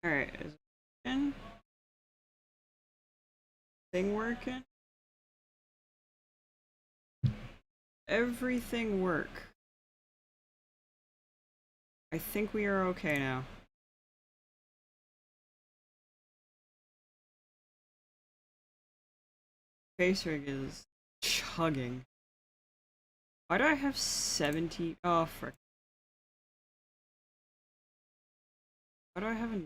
Alright, is it working? Thing working? Everything work. I think we are okay now. Face rig is chugging. Why do I have 70? Oh, frick. Why do I have a...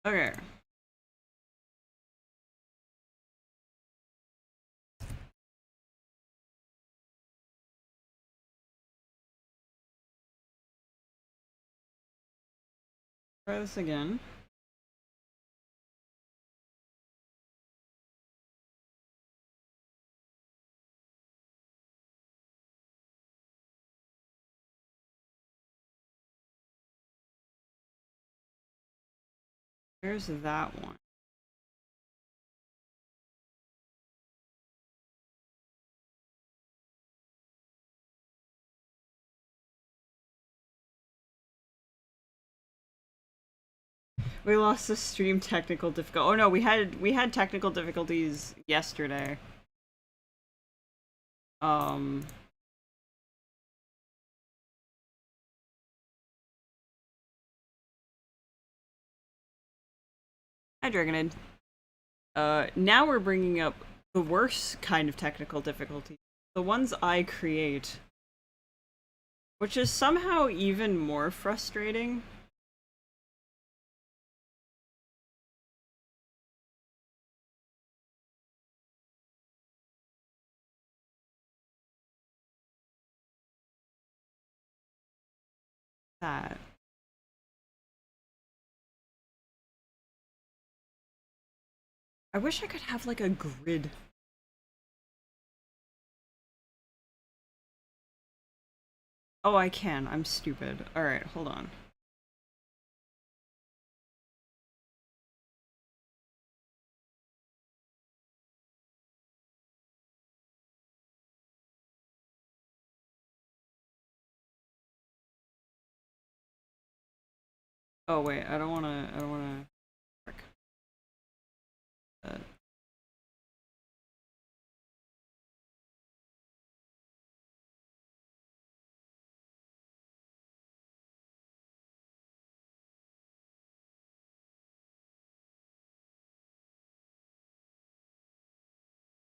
Okay. Try this again. There's that one. We lost the stream technical difficulty. Oh no, we had technical difficulties yesterday. Um Hi Dragonid. Now we're bringing up the worst kind of technical difficulty. The ones I create. Which is somehow even more frustrating. That. I wish I could have like a grid. Oh, I can. I'm stupid. Alright, hold on. Oh wait, I don't wanna frick. Uh,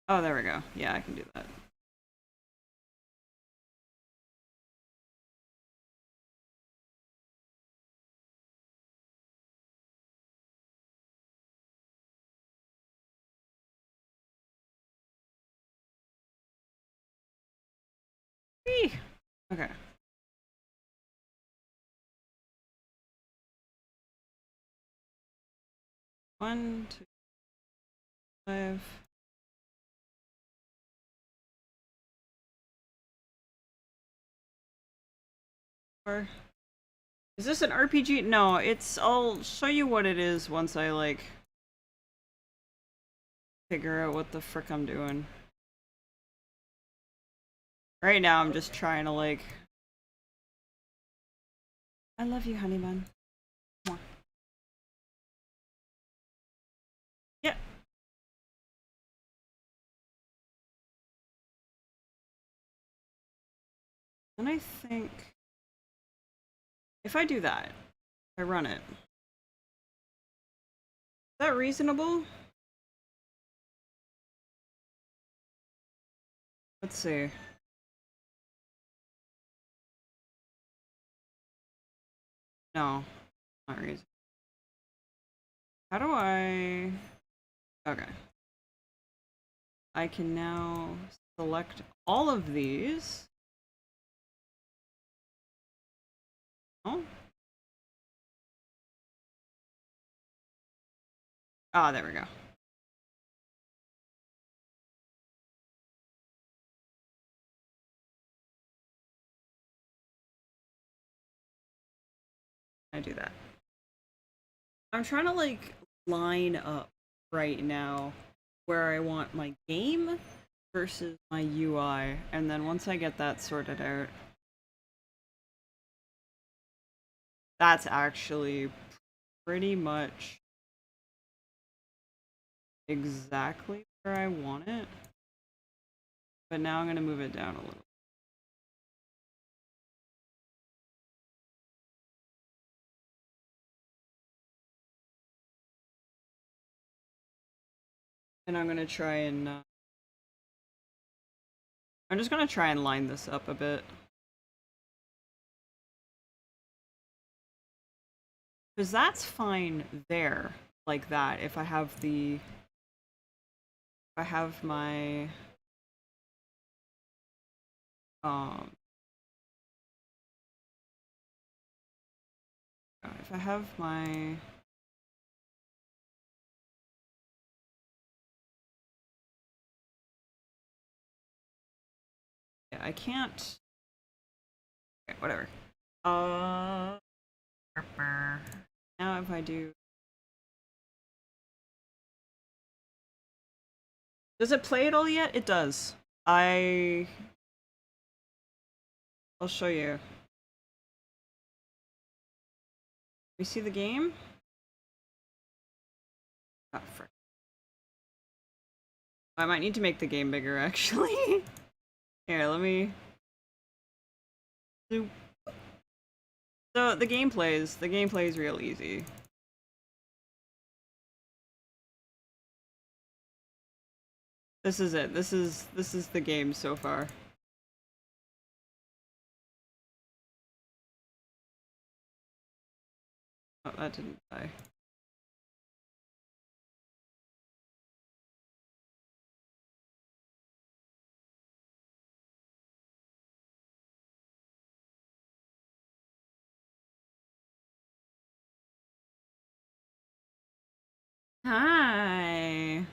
oh, there we go. Yeah, I can do that. Whee! Okay. One, two, 5. Four. Is this an RPG? No, it's. I'll show you what it is once I like figure out what the frick I'm doing. Right now, I'm just trying to like. I love you, honey bun. Mwah. Yeah. And I think if I do that, I run it. Is that reasonable? Let's see. No, not reasonable. How do I... Okay. I can now select all of these. Oh. Ah, there we go. I do that. I'm trying to like line up right now where I want my game versus my UI, and then once I get that sorted out, that's actually pretty much exactly where I want it. But now I'm going to move it down a little. And I'm going to try and I'm just going to try and line this up a bit. Because that's fine there, like that, if I have the... If I have my... If I have my... Yeah, I can't... Okay, whatever. Now if I do... Does it play it all yet? It does. I'll show you. We see the game? Oh, frick. I might need to make the game bigger, actually. Here, let me... So, the gameplay is real easy. This is it. This is the game so far. Oh, that didn't die. Hi.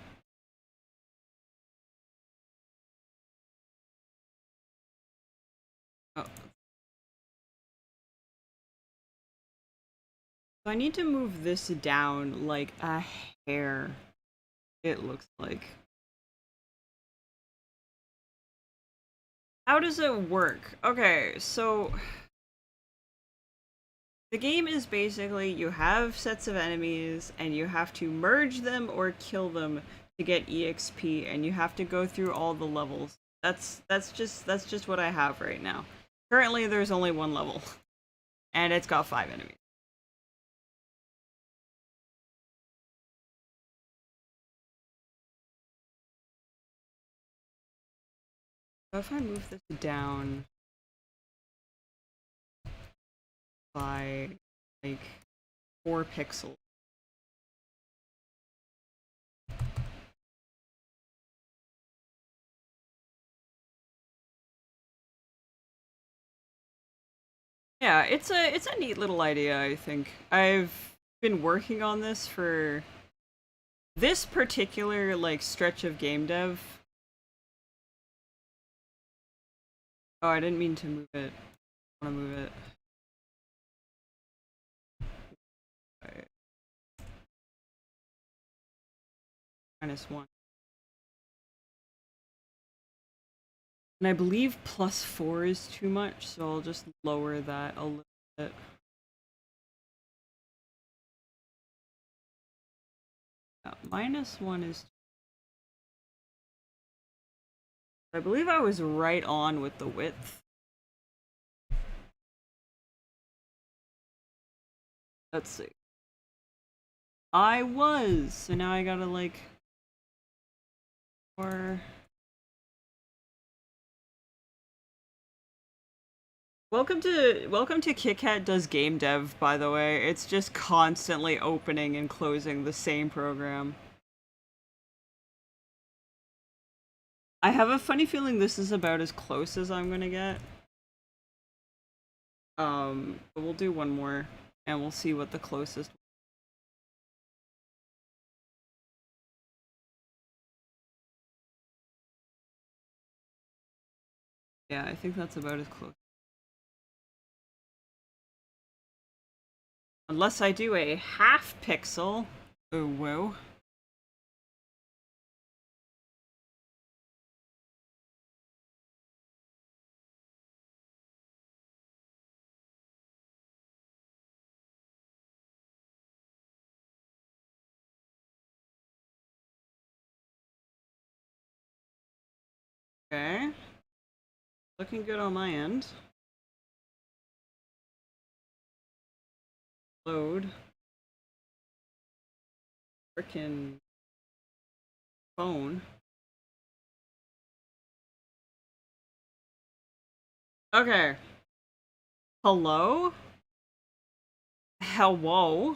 Oh. So I need to move this down like a hair, it looks like. How does it work? Okay, so the game is basically you have sets of enemies and you have to merge them or kill them to get EXP, and you have to go through all the levels. That's just what I have right now. Currently there's only one level and it's got 5 enemies. So if I move this down by like 4 pixels. Yeah, it's a neat little idea, I think. I've been working on this for this particular like stretch of game dev. Oh, I didn't mean to move it. I want to move it. Right. -1. And I believe +4 is too much, so I'll just lower that a little bit. Yeah, -1 is... I believe I was right on with the width. Let's see. I was! So now I gotta like... Or... Welcome to KitKat Does Game Dev, by the way. It's just constantly opening and closing the same program. I have a funny feeling this is about as close as I'm gonna get. But we'll do one more and we'll see what the closest... Yeah, I think that's about as close. Unless I do a half pixel. Oh, whoa. Okay. Looking good on my end. Load. Frickin' phone. Okay. Hello? Hello?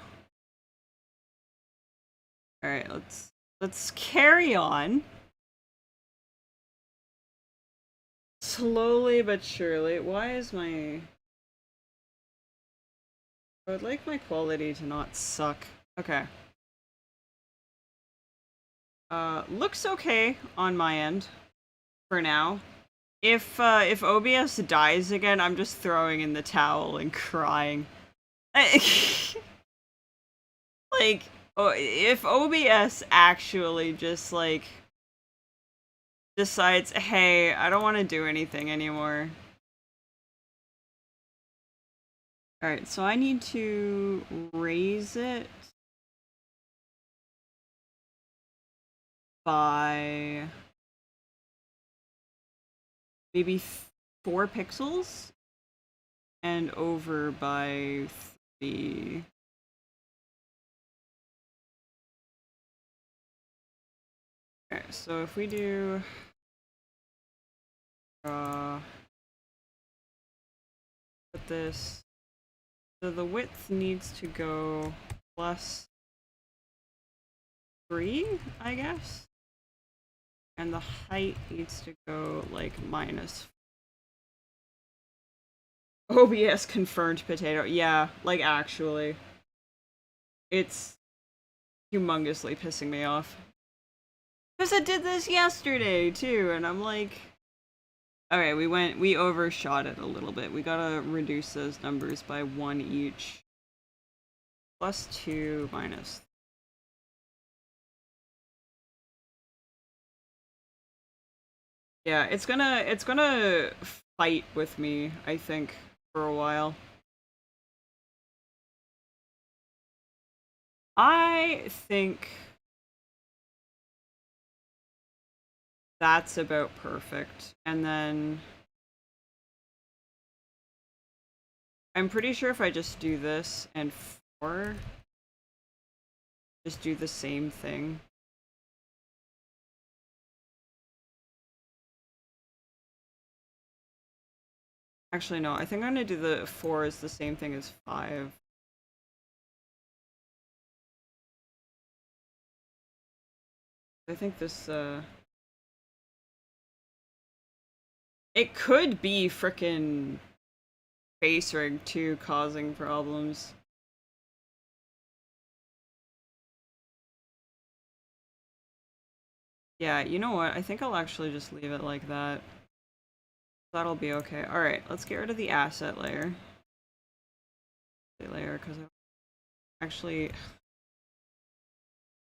Alright, let's carry on. Slowly but surely. Why is my... I would like my quality to not suck. Okay. Looks okay on my end. For now. If OBS dies again, I'm just throwing in the towel and crying. Like, if OBS actually just, like, decides, hey, I don't want to do anything anymore. Alright, so I need to raise it by maybe 4 pixels and over by 3. Okay, so if we do put this, so the width needs to go plus 3, I guess, and the height needs to go like minus. OBS confirmed potato. Yeah, like actually, it's humongously pissing me off. Because I did this yesterday too, and I'm like, okay, we overshot it a little bit. We gotta reduce those numbers by 1 each. Plus 2 minus. Yeah, it's gonna fight with me, I think, for a while. I think that's about perfect. And then I'm pretty sure if I just do this and 4, just do the same thing. Actually, no, I think I'm gonna do the 4 as the same thing as 5. I think this, it could be frickin' face rig too causing problems. Yeah, you know what? I think I'll actually just leave it like that. That'll be okay. Alright, let's get rid of the asset layer. Because actually,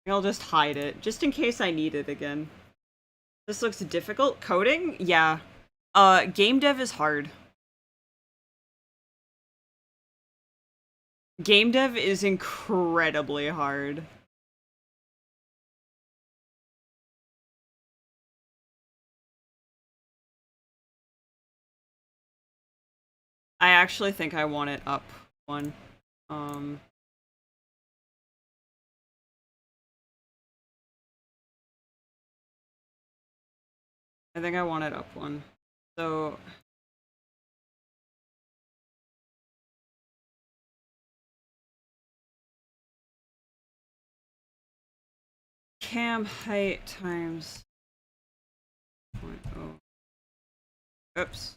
I'll just hide it, just in case I need it again. This looks difficult. Coding? Yeah. Game dev is hard. Game dev is incredibly hard. I actually think I want it up 1. I think I want it up 1. So cam height times 0.0. Oops.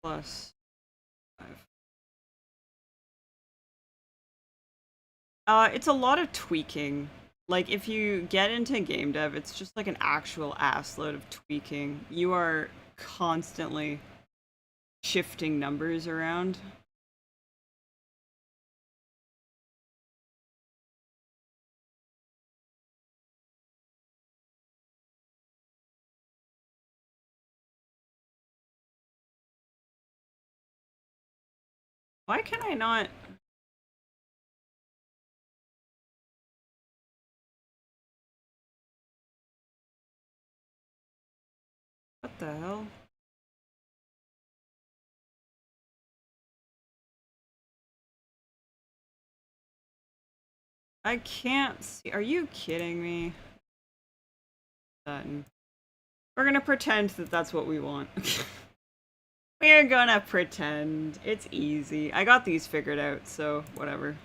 Plus 5. It's a lot of tweaking. Like, if you get into game dev, it's just like an actual ass load of tweaking. You are constantly shifting numbers around. Why can I not... the hell? I can't see. Are you kidding me? We're gonna pretend that that's what we want. We're gonna pretend. It's easy. I got these figured out, so whatever.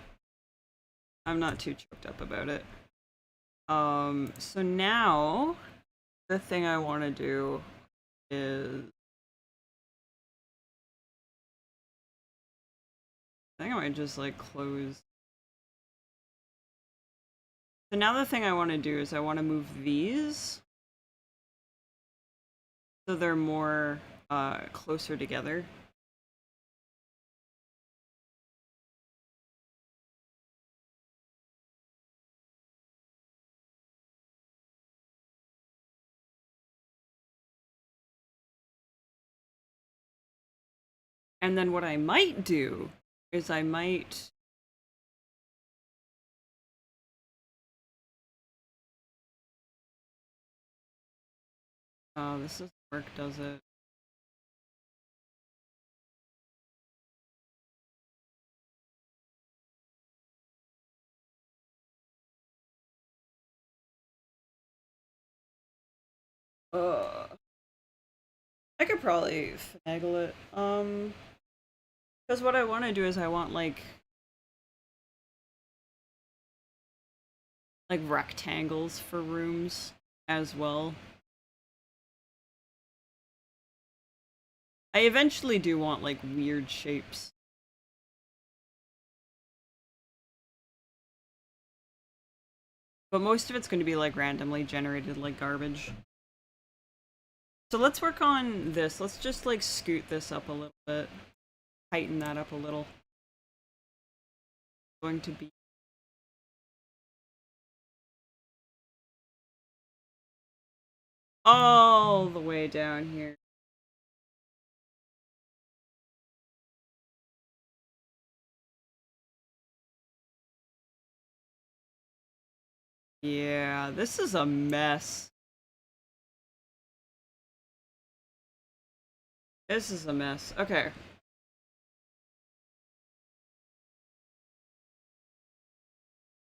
I'm not too choked up about it. So now the thing I want to do is I think I might just like close. So now the thing I want to do is I want to move these so they're more closer together. And then what I might do is I might this doesn't work, does it? I could probably finagle it. Because what I want to do is I want like rectangles for rooms as well. I eventually do want like weird shapes. But most of it's going to be like randomly generated like garbage. So let's work on this. Let's just like scoot this up a little bit. Tighten that up a little. It's going to be all the way down here. Yeah, this is a mess. This is a mess. Okay.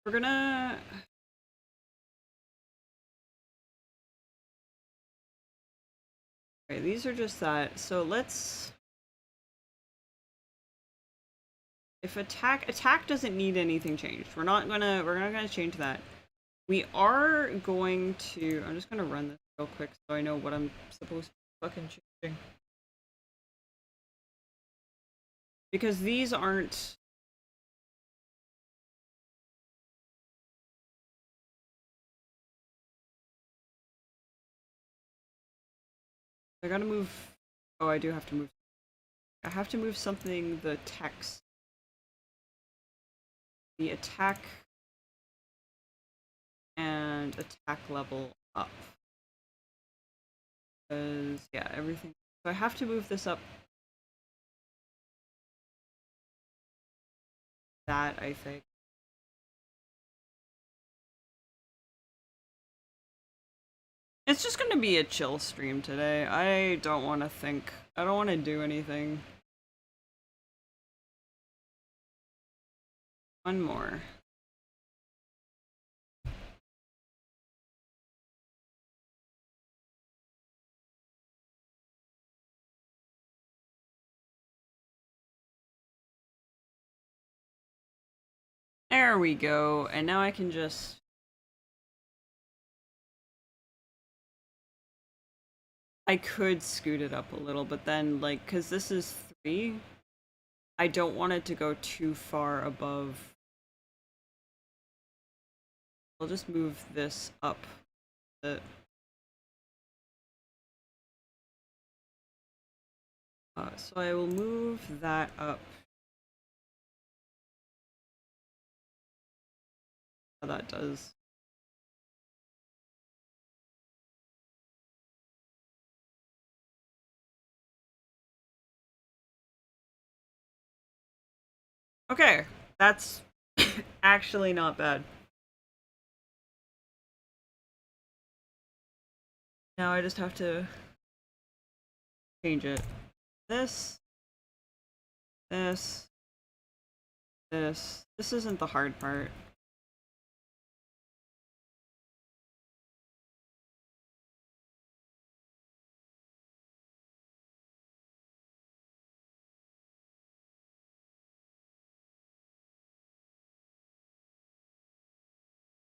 We're gonna... Okay, these are just that. So let's... If attack doesn't need anything changed. We're not gonna change that. We are going to... I'm just gonna run this real quick so I know what I'm supposed to fucking changing. Because these aren't... I gotta move... Oh, I do have to move... I have to move something, the text. The attack... and attack level up. Because, yeah, everything... So I have to move this up. That, I think. It's just gonna be a chill stream today. I don't want to think. I don't want to do anything. One more. There we go. And now I can just... I could scoot it up a little, but then, like, because this is 3, I don't want it to go too far above. I'll just move this up a bit. So I will move that up. How that does. Okay, that's actually not bad. Now I just have to change it. This. This. This. This isn't the hard part.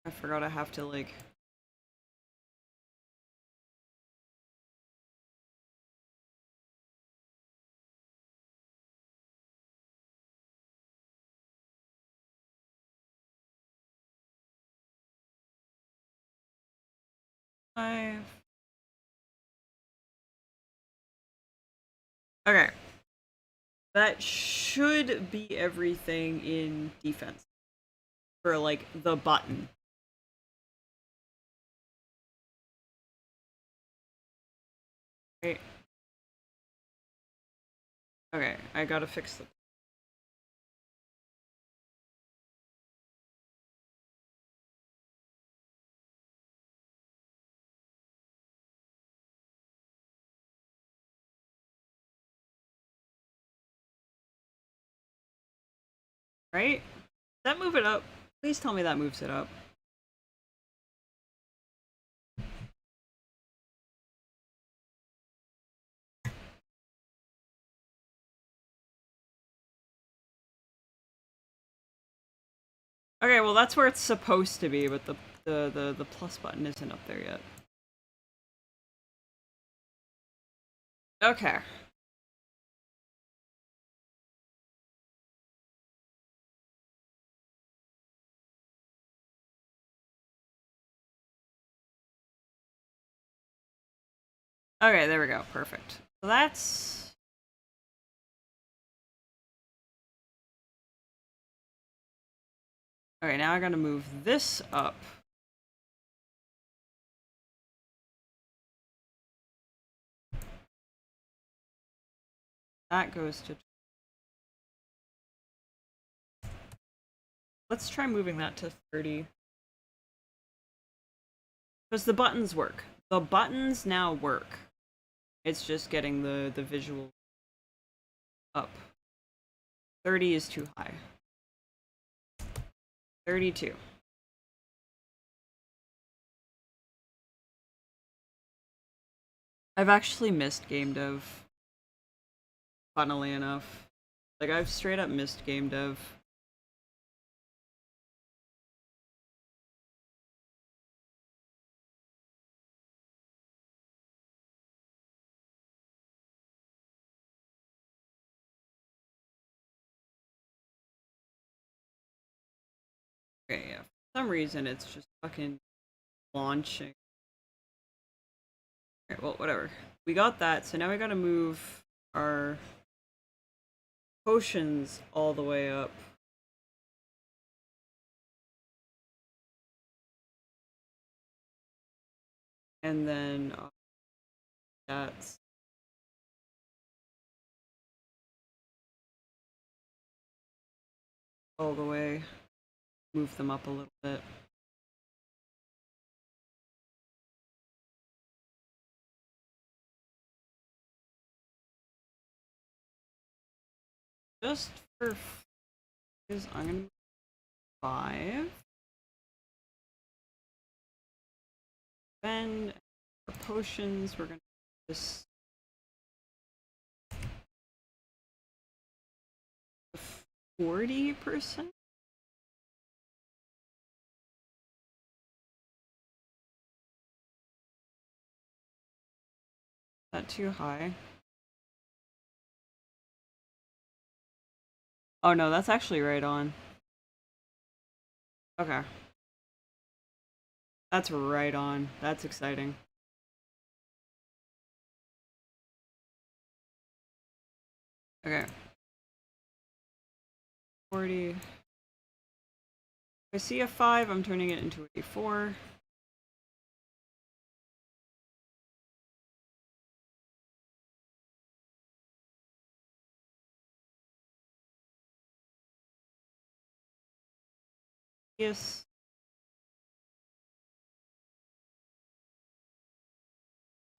I forgot I have to, like... Okay. That should be everything in defense. For, like, the button. Right. Okay, I gotta fix the... Right? Does that move it up? Please tell me that moves it up. Okay, well that's where it's supposed to be, but the plus button isn't up there yet. Okay. Okay, there we go. Perfect. So that's... Okay, now I gotta move this up. That goes to... Let's try moving that to 30. Because the buttons work. The buttons now work. It's just getting the visual up. 30 is too high. 32. I've actually missed game dev. Funnily enough. Like, I've straight up missed game dev. Okay, yeah. For some reason, it's just fucking launching. Alright, well, whatever. We got that, so now we gotta move our potions all the way up. And then that's all the way. Move them up a little bit. Just for is I'm gonna 5. Then for potions, we're gonna just 40%. Is that too high? Oh no, that's actually right on. Okay. That's right on. That's exciting. Okay. 40. If I see a 5, I'm turning it into a 4. Yes.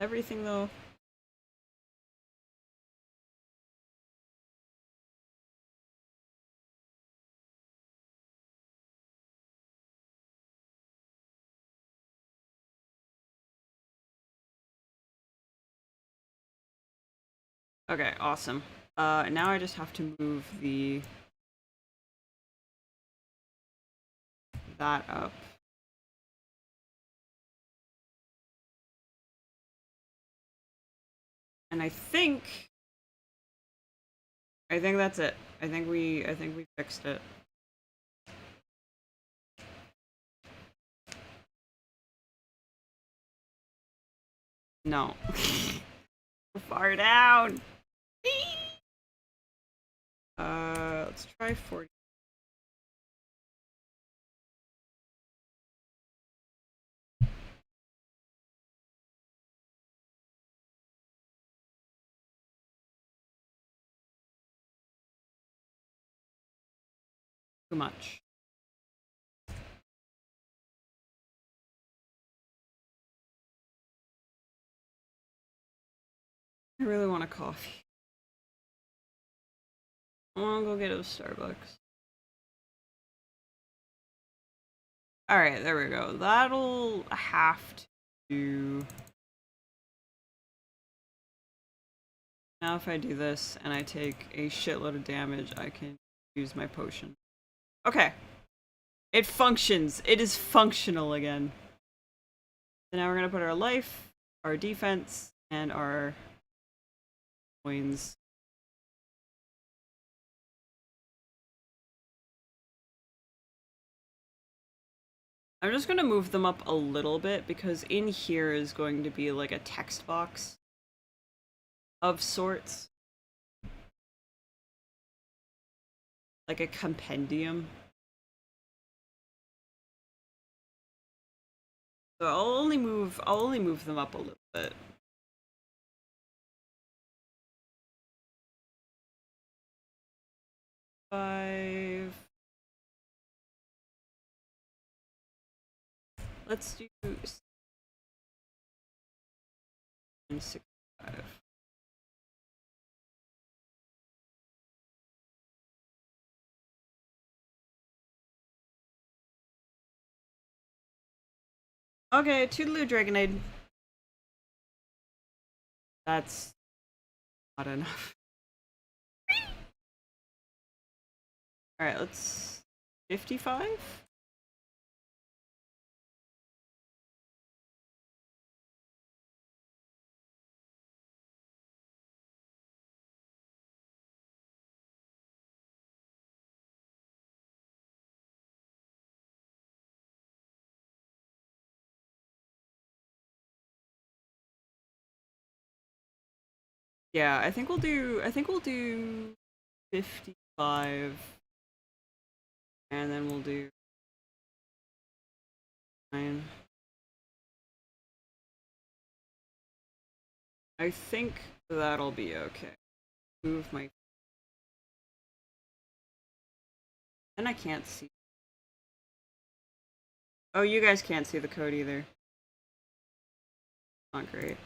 Everything though. Okay, awesome. Now I just have to move that up. And I think that's it. I think we fixed it. No. Far down. Let's try 40. Too much. I really want a coffee. I want to go get a Starbucks. Alright, there we go. That'll have to... Now if I do this and I take a shitload of damage, I can use my potion. Okay. It functions. It is functional again. So now we're gonna put our life, our defense, and our coins. I'm just gonna move them up a little bit because in here is going to be like a text box of sorts. Like a compendium. So I'll only move them up a little bit. Five. Let's do 65. Okay, Toodaloo Dragonade. That's not enough. Alright, let's... 55? Yeah, I think we'll do 55. And then we'll do 9. I think that'll be okay. Move my... And I can't see. Oh, you guys can't see the code either. Not great.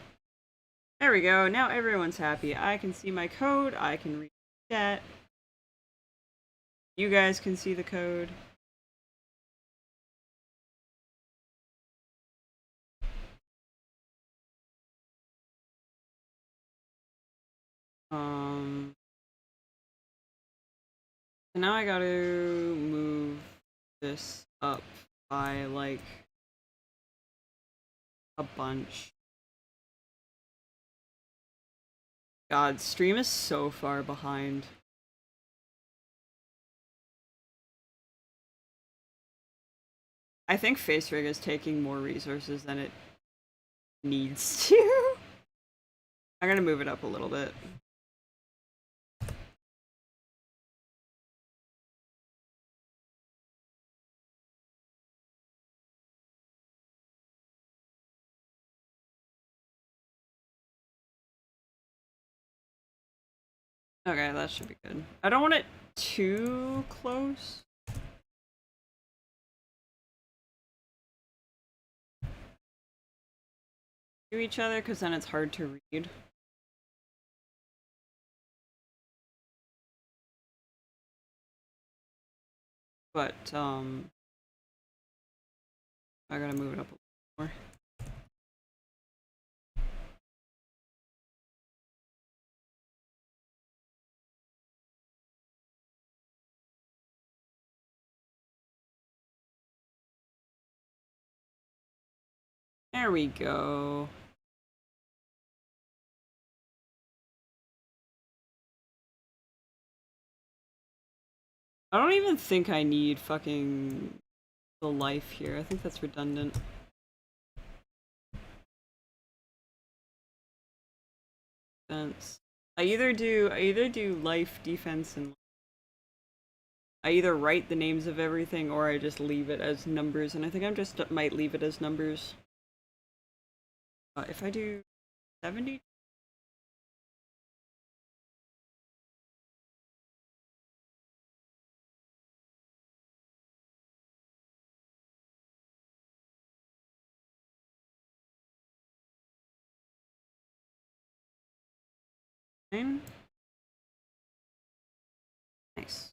There we go. Now everyone's happy. I can see my code. I can read chat. You guys can see the code. So now I gotta move this up by like a bunch. God, stream is so far behind. I think FaceRig is taking more resources than it needs to. I'm gonna move it up a little bit. Okay, that should be good. I don't want it too close. To each other, because then it's hard to read. But, I gotta move it up a little more. There we go. I don't even think I need fucking the life here. I think that's redundant. Defense. I either do life, defense, and I either write the names of everything or I just leave it as numbers, and I think I just might leave it as numbers. If I do 70. Nice.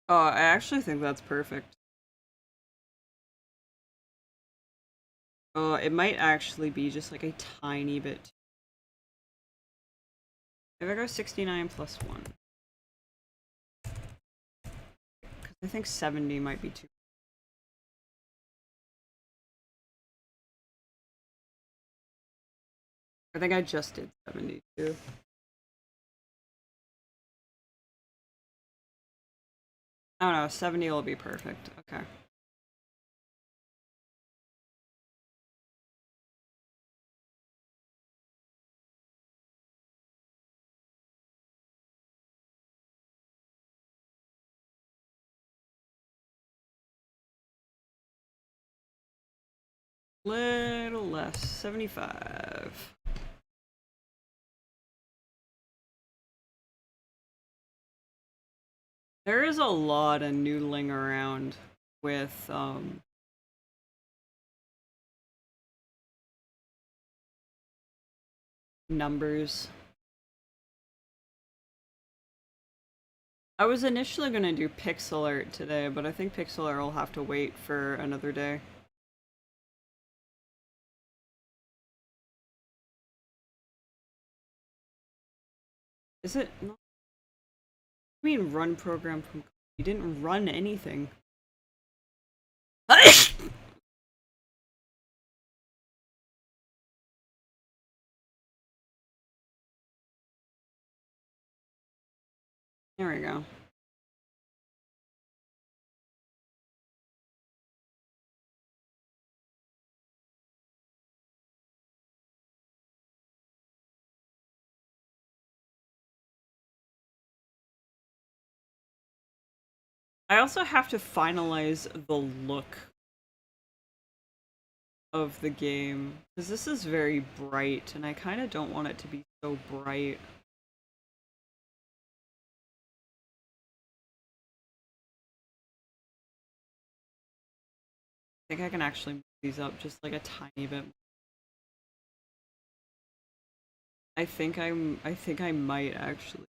Oh, I actually think that's perfect. Oh, it might actually be just like a tiny bit. If I go 69 plus 1. Because I think 70 might be too. I think I just did 72. Oh no, 70 will be perfect. Okay. Little less. 75. There is a lot of noodling around with numbers. I was initially gonna do pixel art today, but I think pixel art will have to wait for another day. Is it not? I mean run program from you didn't run anything. There we go. I also have to finalize the look of the game because this is very bright and I kind of don't want it to be so bright. I think I can actually move these up just like a tiny bit. I think I might actually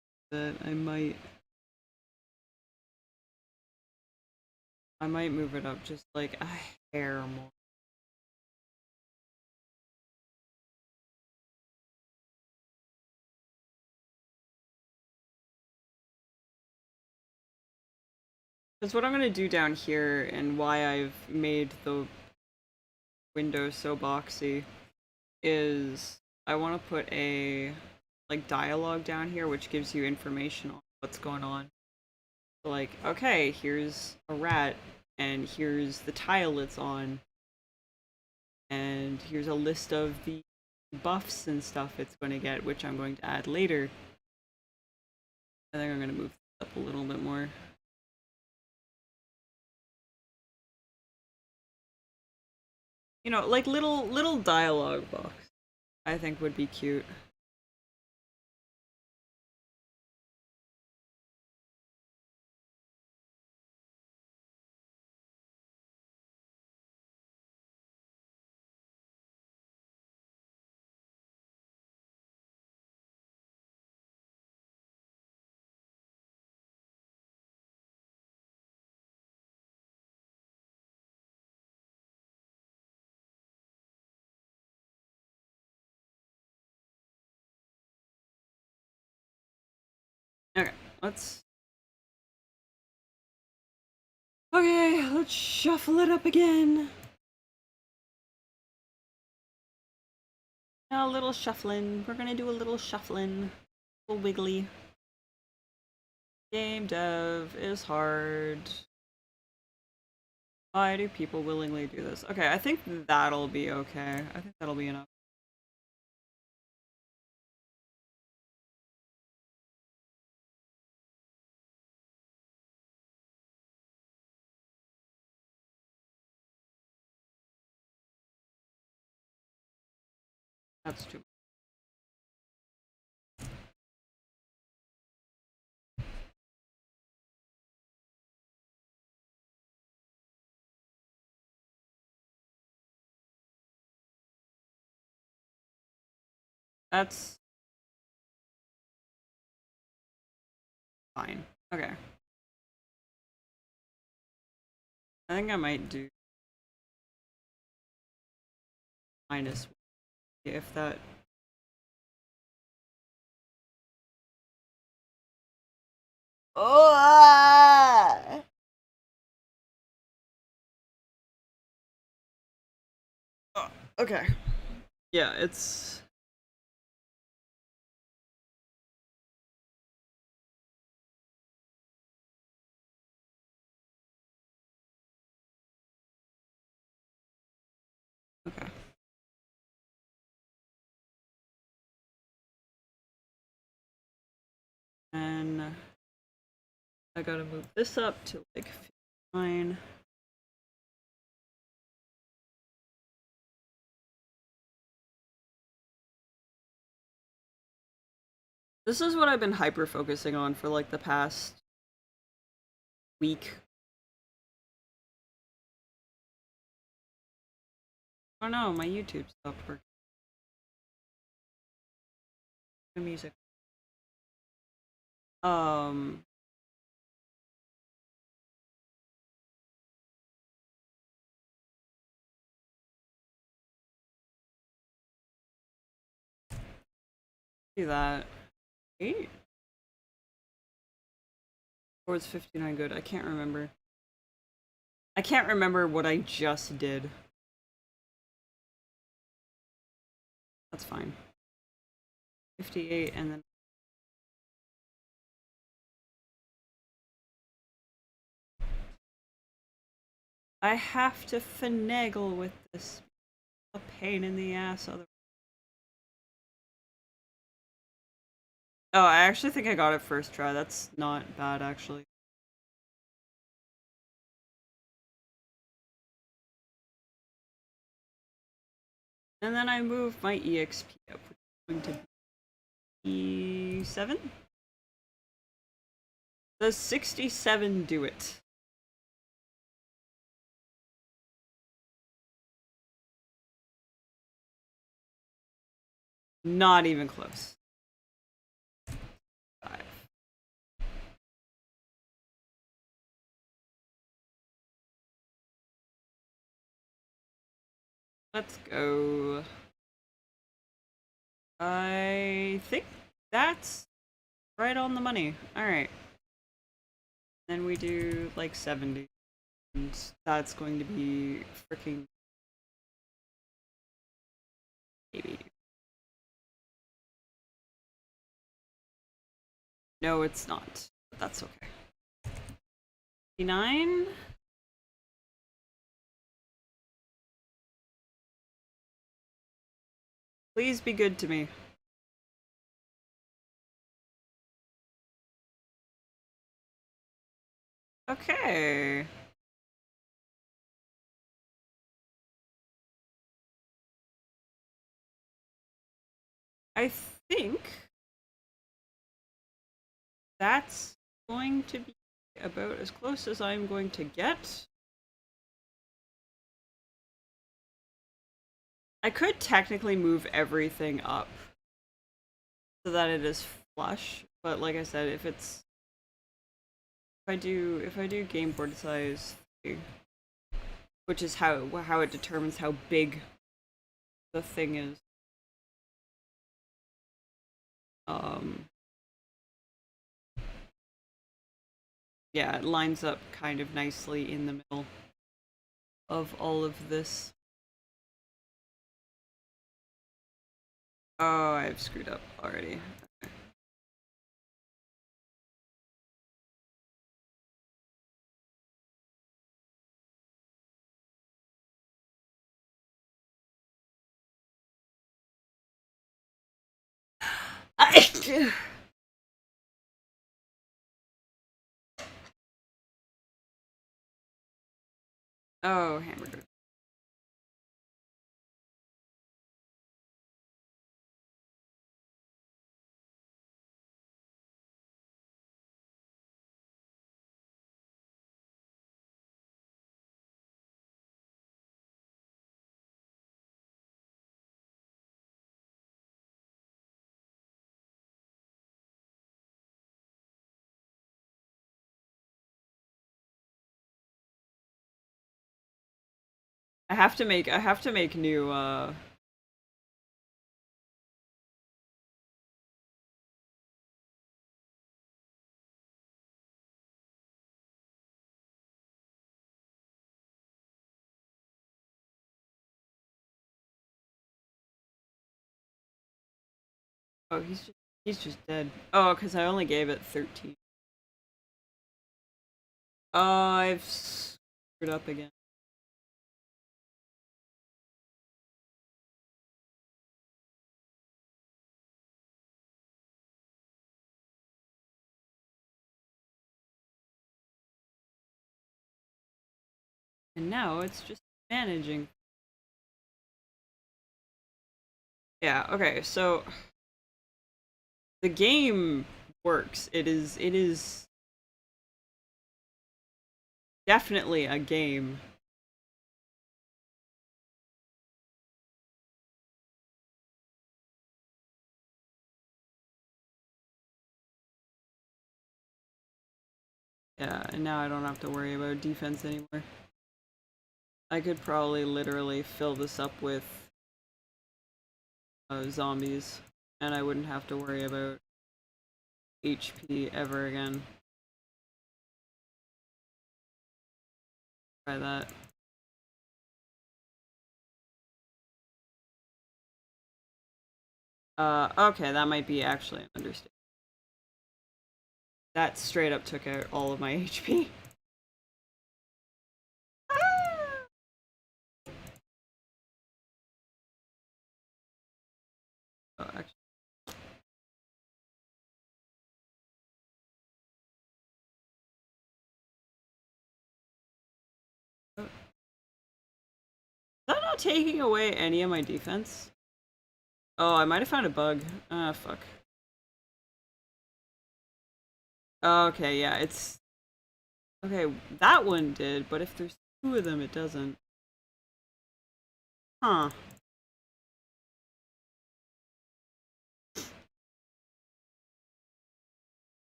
I might move it up just like a hair more. Because what I'm gonna do down here and why I've made the window so boxy is I want to put a like dialogue down here which gives you information on what's going on. So like, okay, here's a rat and here's the tile it's on and here's a list of the buffs and stuff it's going to get, which I'm going to add later. I think I'm going to move this up a little bit more. You know, like little dialogue box I think would be cute. let's... Okay, let's shuffle it up again. A little shuffling. We're gonna do a little shuffling. A little wiggly. Game dev is hard. Why do people willingly do this? Okay, I think that'll be okay. I think that'll be enough. That's too much. That's fine. Okay. I think I might do minus if that... Oh! Okay. Yeah, it's... Okay. And I gotta move this up to like 59. This is what I've been hyper focusing on for like the past week. Oh no, my YouTube stopped working. The music. Do that. 8? Or it's 59 good. I can't remember. I can't remember what I just did. That's fine. 58 and then... I have to finagle with this. A pain in the ass otherwise. Oh, I actually think I got it first try. That's not bad, actually. And then I move my EXP up, which is going to be 7? Does 67 do it? Not even close. 5. Let's go. I think that's right on the money. Alright. Then we do like 70. And that's going to be freaking baby. No, it's not. But that's okay. 59? Please be good to me. Okay. I think that's going to be about as close as I'm going to get. I could technically move everything up so that it is flush, but like I said, if I do game board size 3, which is how it determines how big the thing is. Yeah, it lines up kind of nicely in the middle of all of this. Oh, I've screwed up already. Oh, hamburger. I have to make new oh, he's just dead. Oh, cuz I only gave it 13. Oh, I've screwed up again. And now it's just managing. Yeah, okay. So the game works. It is definitely a game. Yeah, and now I don't have to worry about defense anymore. I could probably literally fill this up with zombies, and I wouldn't have to worry about HP ever again. Try that. Okay, that might be actually an understatement. That straight up took out all of my HP. Oh, actually, is that not taking away any of my defense? Oh, I might have found a bug. Ah, fuck. Okay, yeah, it's okay. That one did, but if there's two of them, it doesn't. Huh?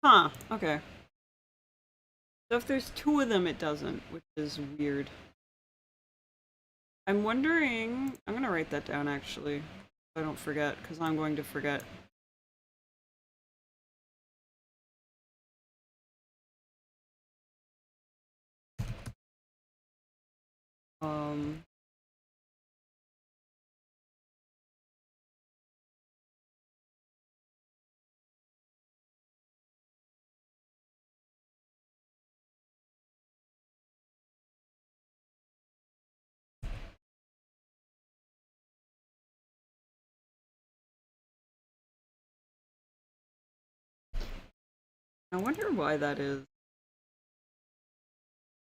Huh? Okay. So if there's two of them, it doesn't, which is weird. I'm wondering. I'm gonna write that down actually, so I don't forget, because I'm going to forget. Um. I wonder why that is.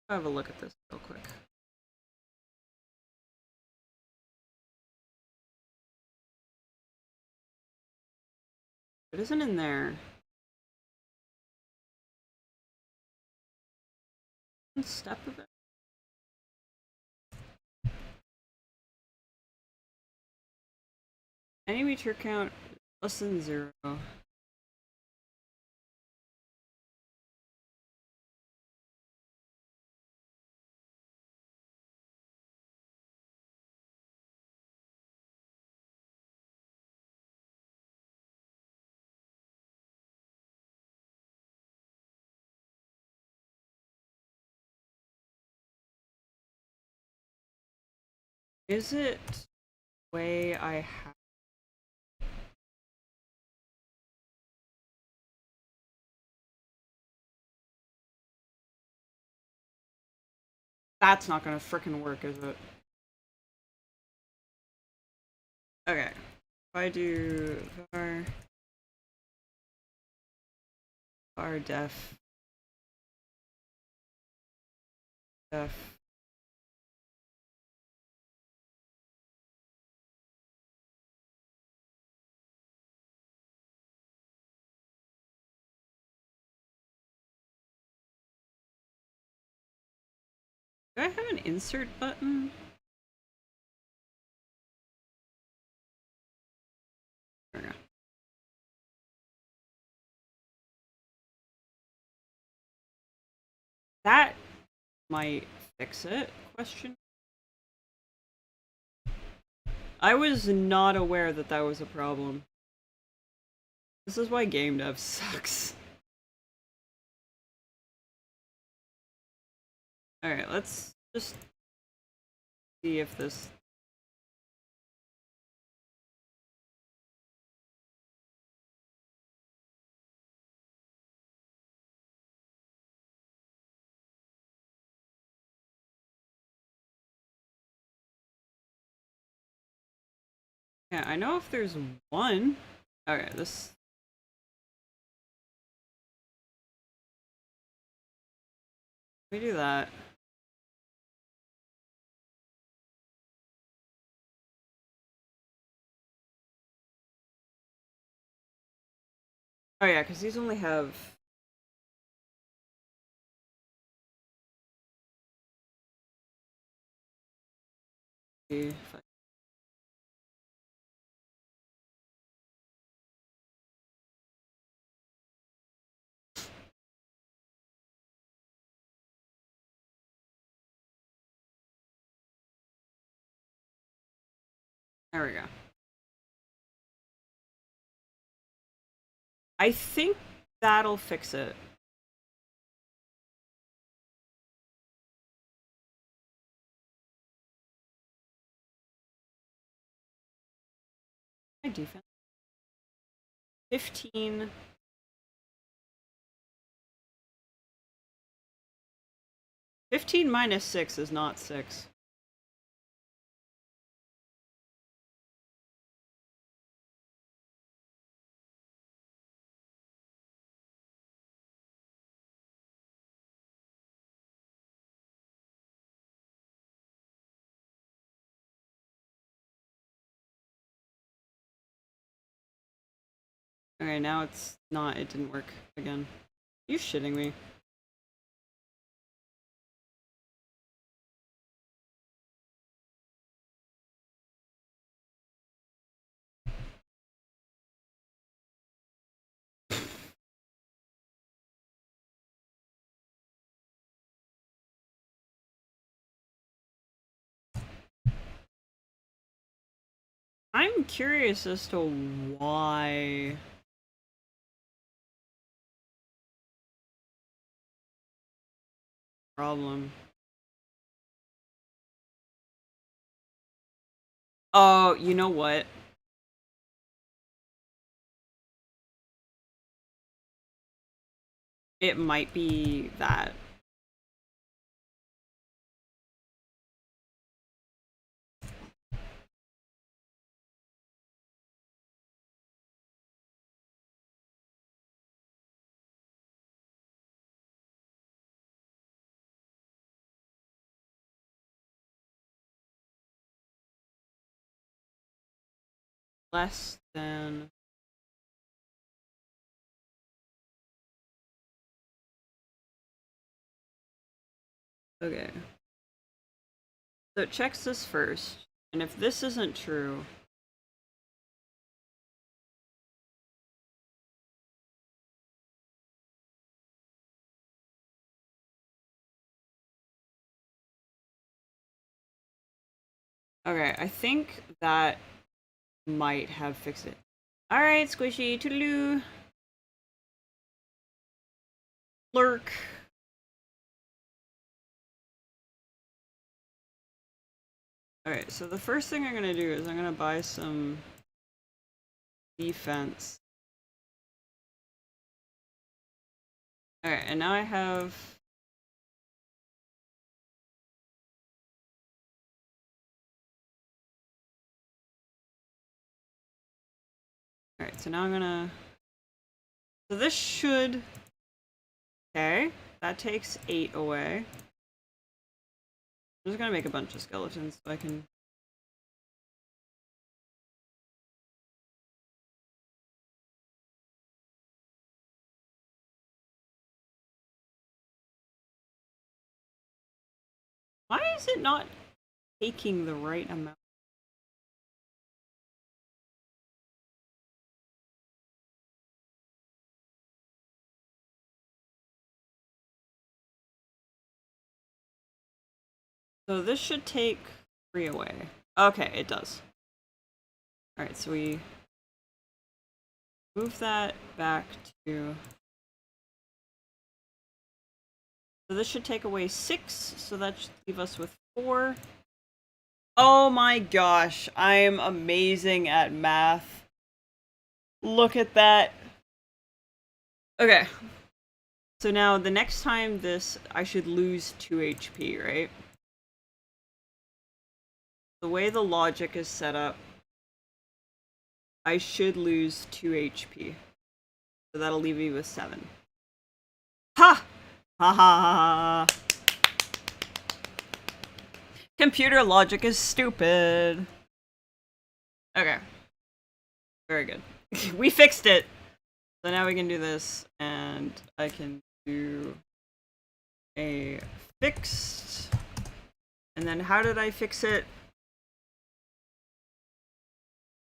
I'll have a look at this real quick. It isn't in there. One step of it. Any meter count less than 0. Is it the way I have? That's not gonna frickin' work, is it? Okay. If I do var def. Do I have an insert button? There we go. That might fix it? Question. I was not aware that that was a problem. This is why game dev sucks. Alright, let's just see if this... Yeah, I know if there's one. Okay, this... Let me do that. Oh yeah, because these only have... If I... There we go. I think that'll fix it. My defense. 15. -6 is not 6. Okay, now it's not. It didn't work again. Are you shitting me? I'm curious as to why... Problem. Oh, you know what? It might be that. Less than... Okay. So it checks this first, and if this isn't true... Okay, I think that might have fixed it. Alright, Squishy, toodaloo! Lurk! Alright, so the first thing I'm gonna do is I'm gonna buy some defense. Alright, and now I have... Alright, so now I'm gonna... So this should... Okay, that takes 8 away. I'm just gonna make a bunch of skeletons so I can... Why is it not taking the right amount? So this should take 3 away. Okay, it does. Alright, so we move that back to... So this should take away 6, so that should leave us with 4. Oh my gosh, I am amazing at math. Look at that. Okay. So now the next time this, I should lose 2 HP, right? The way the logic is set up, I should lose 2 HP. So that'll leave me with 7. Ha! Ha ha ha! Computer logic is stupid. Okay. Very good. We fixed it! So now we can do this, and I can do a fixed. And then how did I fix it?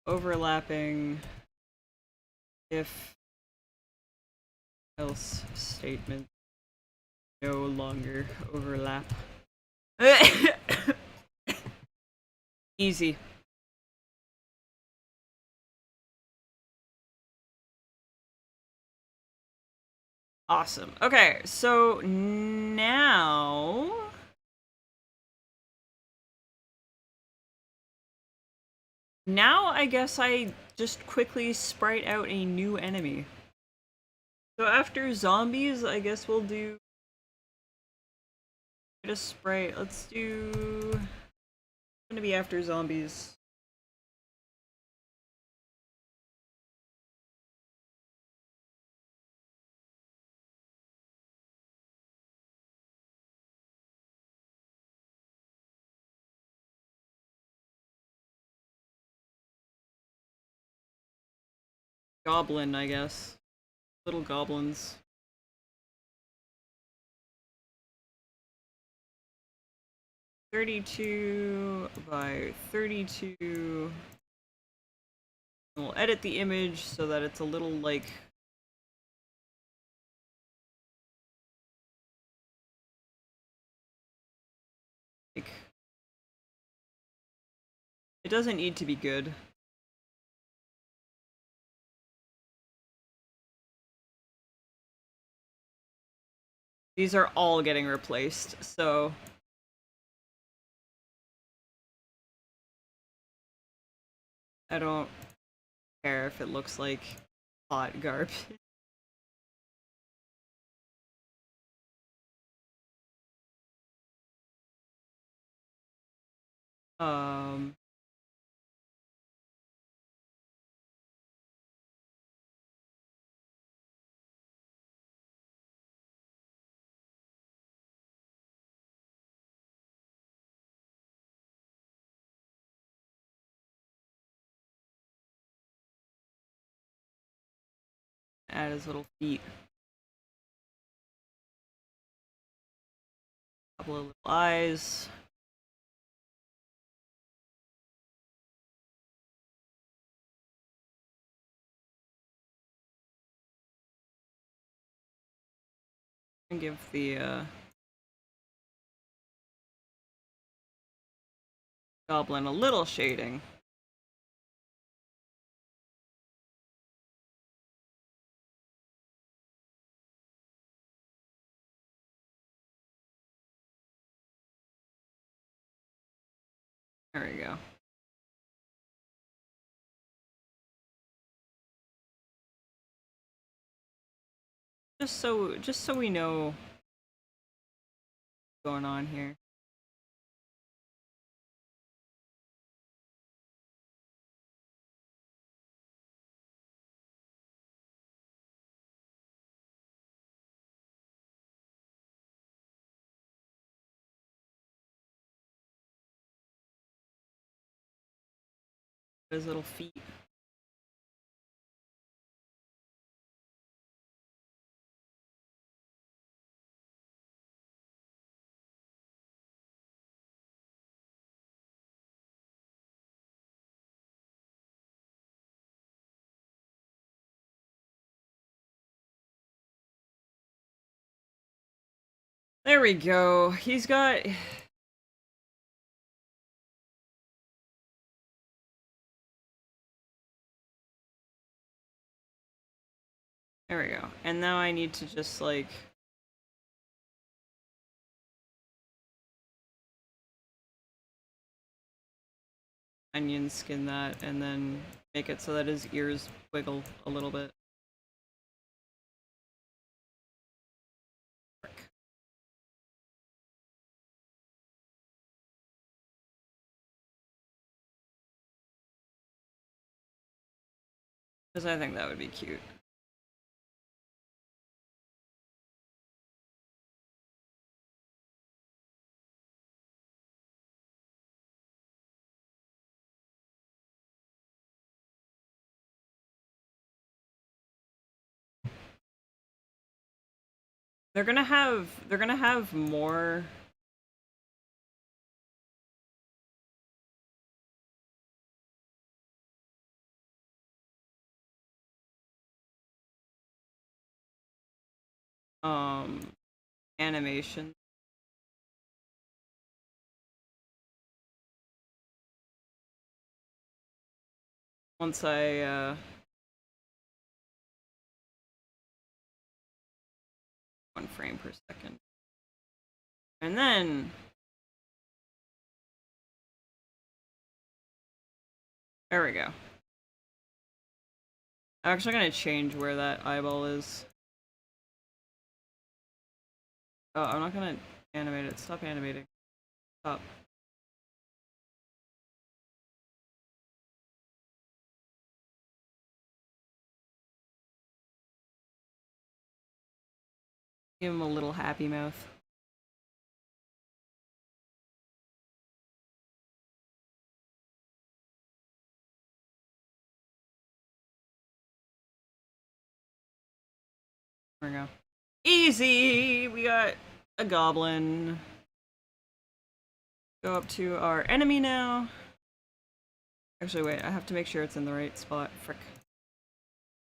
Overlapping if else statement no longer overlap. Easy. Awesome. Okay, so now... Now I guess I just quickly sprite out a new enemy. So after zombies, I guess we'll do... a sprite. Let's do... It's gonna be after zombies. Goblin, I guess. Little goblins. (32 by 32). And we'll edit the image so that it's a little like... It doesn't need to be good. These are all getting replaced, so... I don't care if it looks like hot garbage. Um... Add his little feet. Couple of little eyes. And give the goblin a little shading. There we go. Just so we know what's going on here. His little feet. There we go. He's got... There we go. And now I need to just, like... onion skin that, and then make it so that his ears wiggle a little bit. Because I think that would be cute. They're gonna have more... animation. Once I, 1 frame per second. And then... There we go. I'm actually gonna change where that eyeball is. Oh, I'm not gonna animate it. Stop animating. Stop. Give him a little happy mouth. There we go. Easy! We got a goblin. Go up to our enemy now. Actually, wait, I have to make sure it's in the right spot. Frick.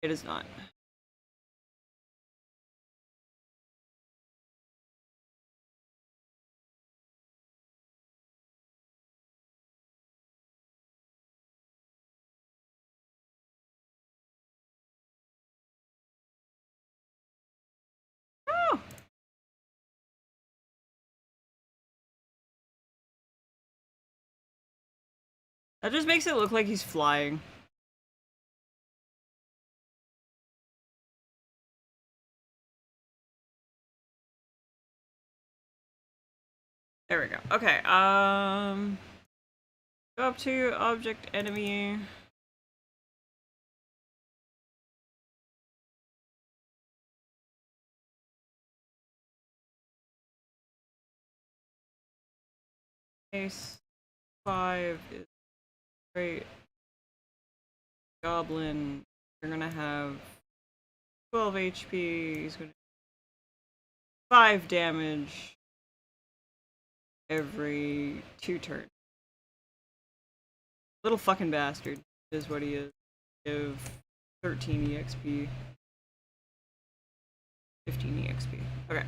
It is not. Oh! That just makes it look like he's flying. There we go. Okay, go up to object enemy. Case 5 is great. Goblin, you're gonna have 12 HP. He's gonna 5 damage every 2 turns. Little fucking bastard is what he is. Give 13 EXP. 15 EXP. Okay.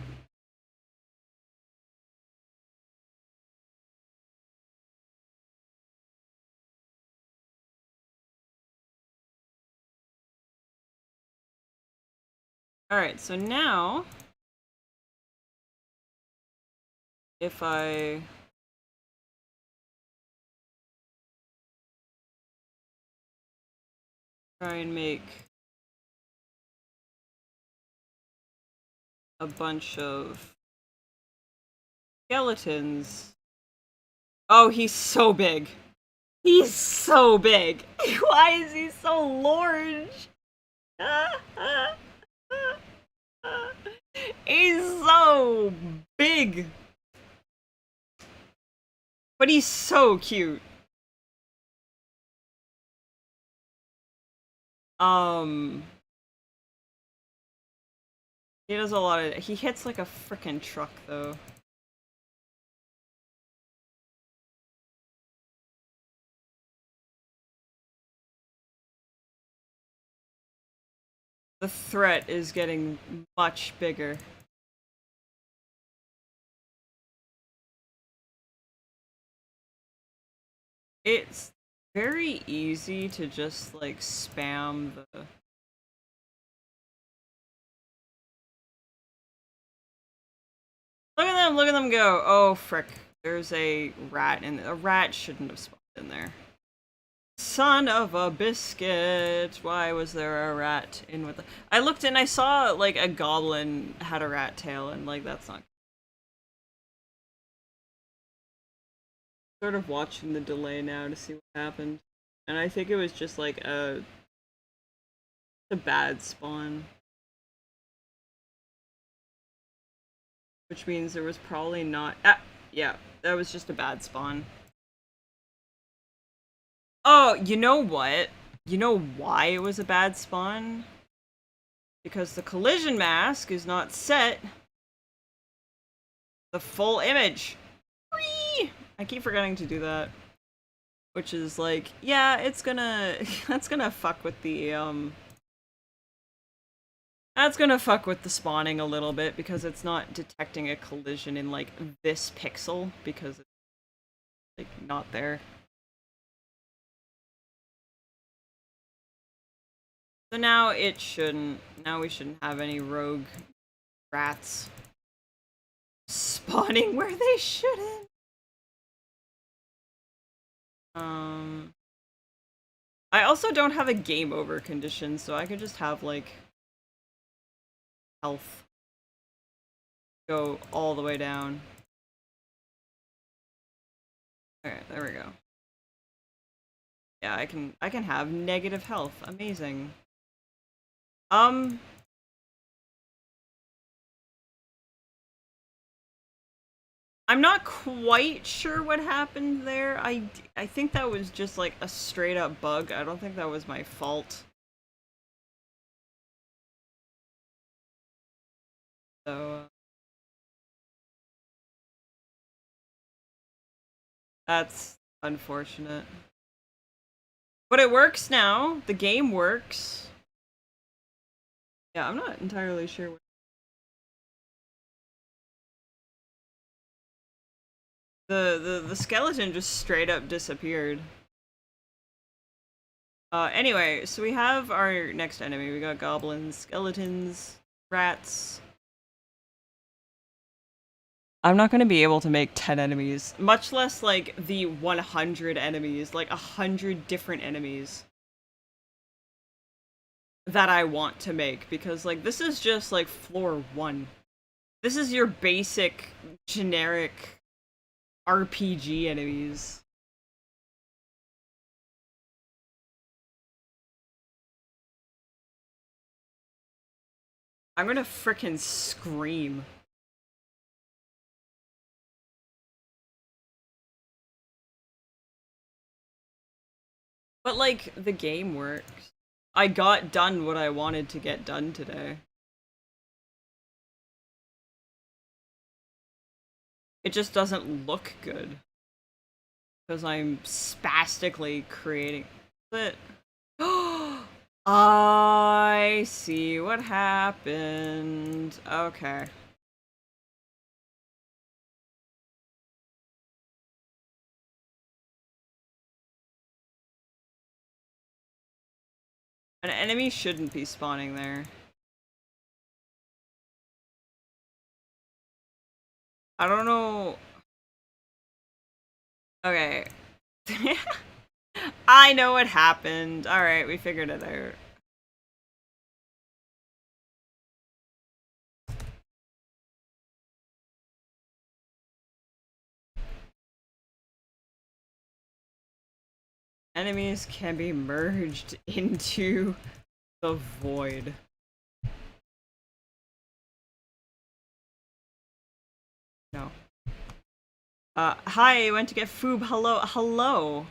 Alright, so now if I Try and make a bunch of skeletons. Oh, he's so big. He's so big. Why is he so large? He's so big. But he's so cute. He does a lot of. He hits like a frickin' truck, though. The threat is getting much bigger. It's very easy to just, like, spam the... Look at them go! Oh, frick. There's a rat, and a rat shouldn't have spawned in there. Son of a biscuit! Why was there a rat in with the... I looked and I saw, like, a goblin had a rat tail, and, like, that's not... Sort of watching the delay now to see what happened. And I think it was just, like, a bad spawn. Which means there was probably not... Ah! Yeah, that was just a bad spawn. Oh, you know what? You know why it was a bad spawn? Because the collision mask is not set the full image. Whee! I keep forgetting to do that. Which is like, yeah, it's gonna... that's gonna fuck with the, That's gonna fuck with the spawning a little bit, because it's not detecting a collision in, like, this pixel, because it's, like, not there. So now it shouldn't. Now we shouldn't have any rogue rats spawning where they shouldn't. I also don't have a game over condition, so I could just have, like, health go all the way down. Alright, there we go. Yeah, I can have negative health. Amazing. I'm not quite sure what happened there. I think that was just like a straight up bug. I don't think that was my fault. So that's unfortunate. But it works now. The game works. Yeah, I'm not entirely sure what the skeleton just straight up disappeared. Anyway, so we have our next enemy. We got goblins, skeletons, rats. I'm not going to be able to make 10 enemies, much less, like, the 100 enemies, like, 100 different enemies that I want to make, because, like, this is just, like, floor 1. This is your basic, generic RPG enemies. I'm gonna frickin' scream. But, like, the game works. I got done what I wanted to get done today. It just doesn't look good. Because I'm spastically creating it. I see what happened. Okay. An enemy shouldn't be spawning there. I don't know. Okay. I know what happened. Alright, we figured it out. Enemies can be merged into the void. No. Hi, I went to get food. Hello, hello.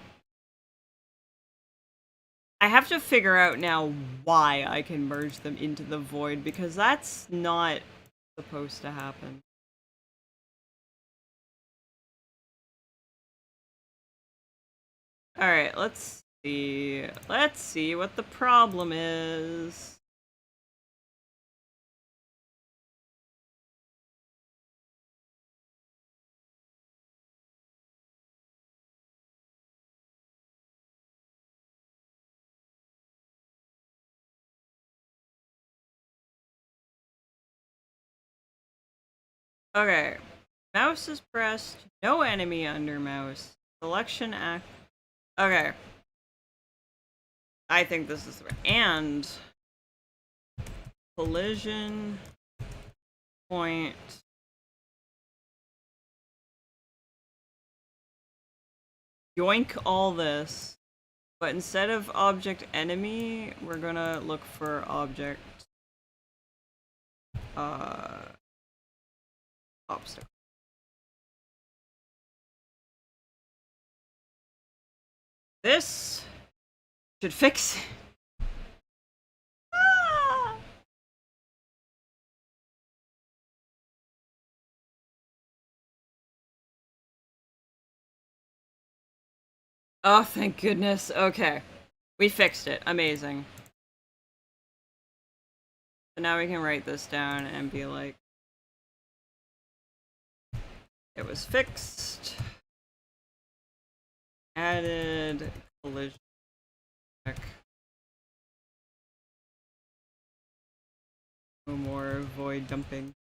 I have to figure out now why I can merge them into the void, because that's not supposed to happen. Alright, let's see. Let's see what the problem is. Okay. Mouse is pressed. No enemy under mouse. Selection act. Okay. I think this is right. And collision point. Yoink all this. But instead of object enemy, we're gonna look for object obstacle. This should fix it. Ah! Oh, thank goodness. Okay. We fixed it. Amazing. So now we can write this down and be like, it was fixed. Added collision check. No more void dumping.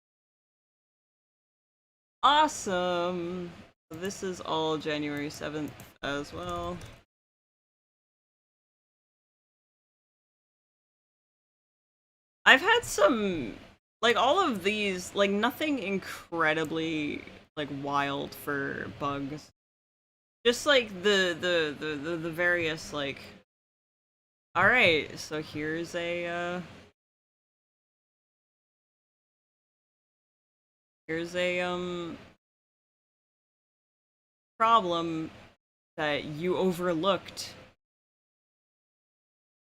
Awesome! This is all January 7th as well. I've had some, like, all of these, like, nothing incredibly, like, wild for bugs. Just, like, the various, like... Alright, so here's a, here's a, problem that you overlooked.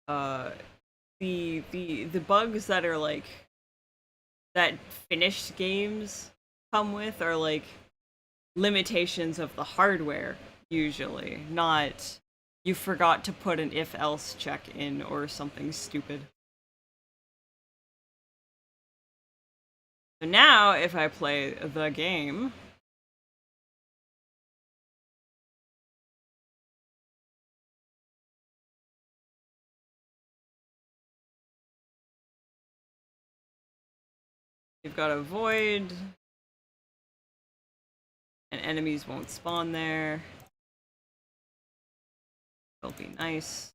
The bugs that are like that finished games come with are like limitations of the hardware usually, not you forgot to put an if else check in or something stupid. So now if I play the game, you've got a void, and enemies won't spawn there. It'll be nice.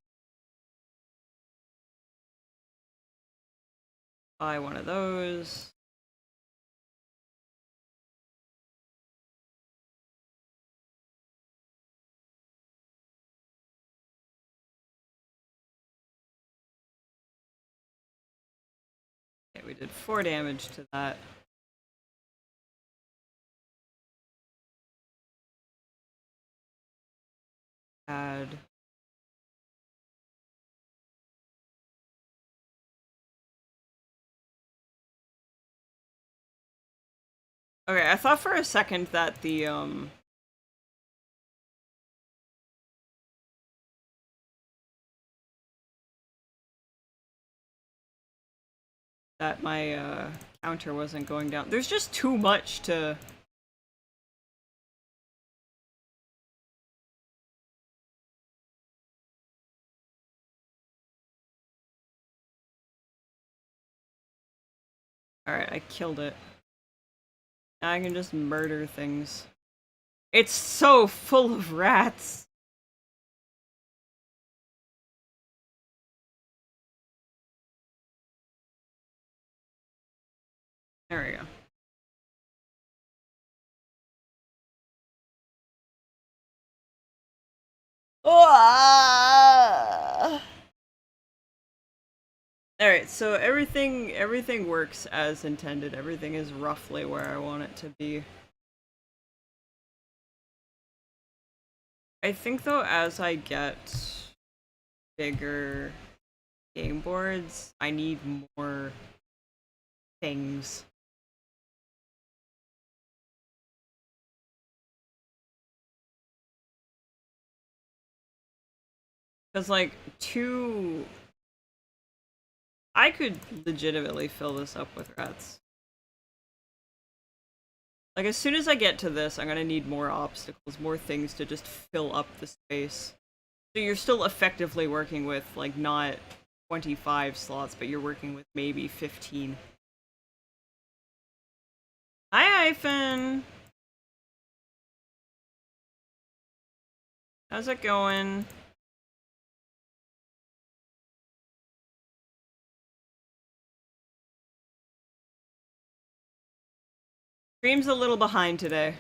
Buy one of those. Okay, we did 4 damage to that. Add. Okay, I thought for a second that the that my counter wasn't going down. There's just too much to... Alright, I killed it. Now I can just murder things. It's so full of rats! There we go. Alright, so everything works as intended. Everything is roughly where I want it to be. I think though, as I get bigger game boards, I need more things. Because, like, I could legitimately fill this up with rats. Like, as soon as I get to this, I'm gonna need more obstacles, more things to just fill up the space. So you're still effectively working with, like, not 25 slots, but you're working with maybe 15. Hi, Hyphen! How's it going? Stream's a little behind today.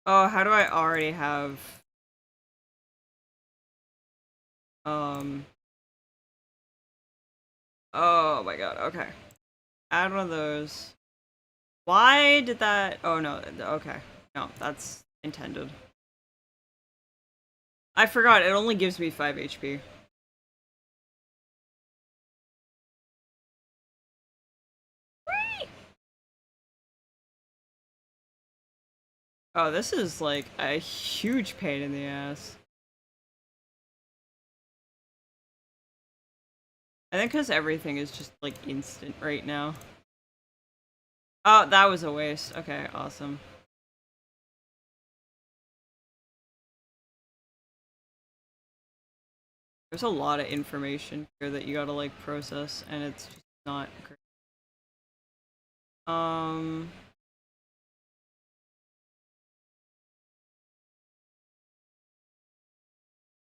Oh, how do I already have... Oh my god, okay. Add one of those. Why did that... Oh no, okay. No, that's intended. I forgot, it only gives me 5 HP. Oh, this is like a huge pain in the ass. I think because everything is just like instant right now. Oh, that was a waste. Okay, awesome. There's a lot of information here that you gotta like process, and it's just not great.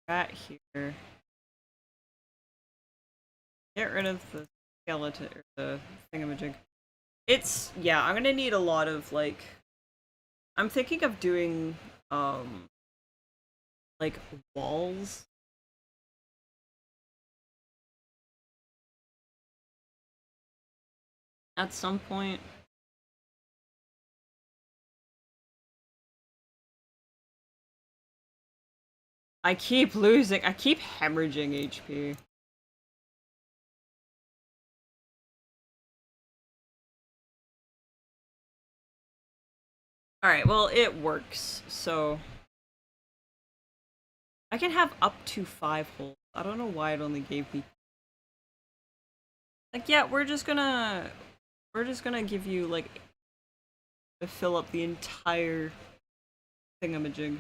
Rat here. Get rid of the skeleton, or the thingamajig. It's, yeah, I'm gonna need a lot of, like... I'm thinking of doing, like, walls. At some point. I keep hemorrhaging HP. Alright, well, it works, so... I can have up to 5 holes. I don't know why it only gave me... Like, yeah, we're just gonna give you, like, to fill up the entire thingamajig.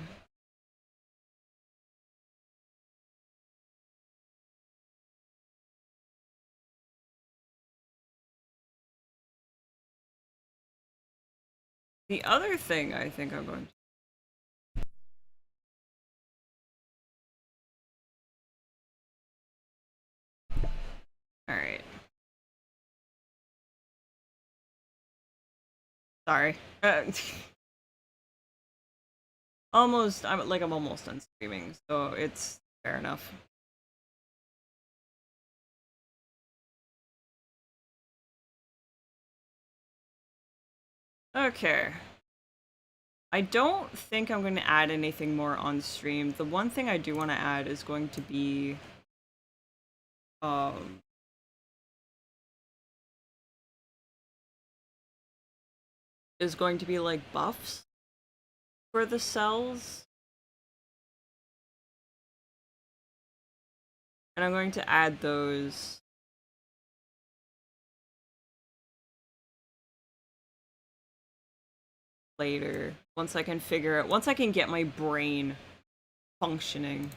The other thing I think I'm going to... Alright. Sorry. I'm almost done streaming, so it's fair enough. Okay. I don't think I'm going to add anything more on stream. The one thing I do want to add is going to be... like buffs for the cells. And I'm going to add those later, once I can get my brain functioning.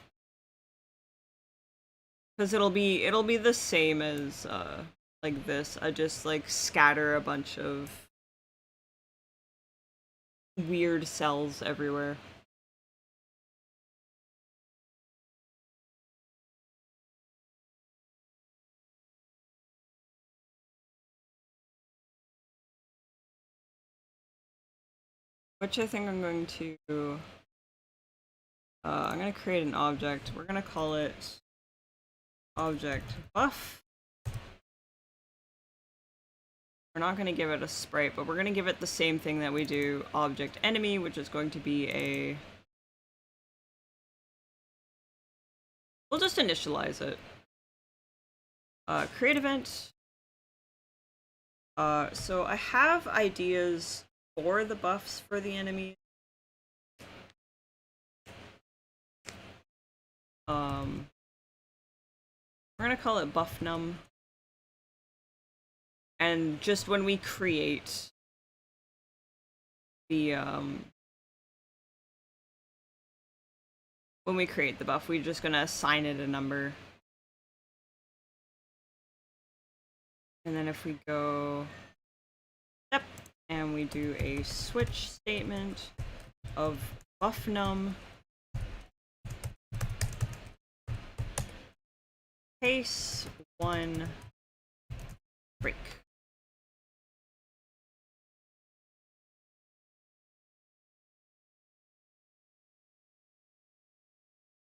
Because it'll be the same as like this. I just like scatter a bunch of weird cells everywhere. which I think I'm going to I'm going to create an object. We're going to call it object buff. We're not going to give it a sprite, but we're going to give it the same thing that we do object enemy, which is going to be a... We'll just initialize it. Create event. So I have ideas for the buffs for the enemy. We're going to call it buff num. And just when we create the when we create the buff, we're just gonna assign it a number. And then if we go step and we do a switch statement of buff num case 1 break.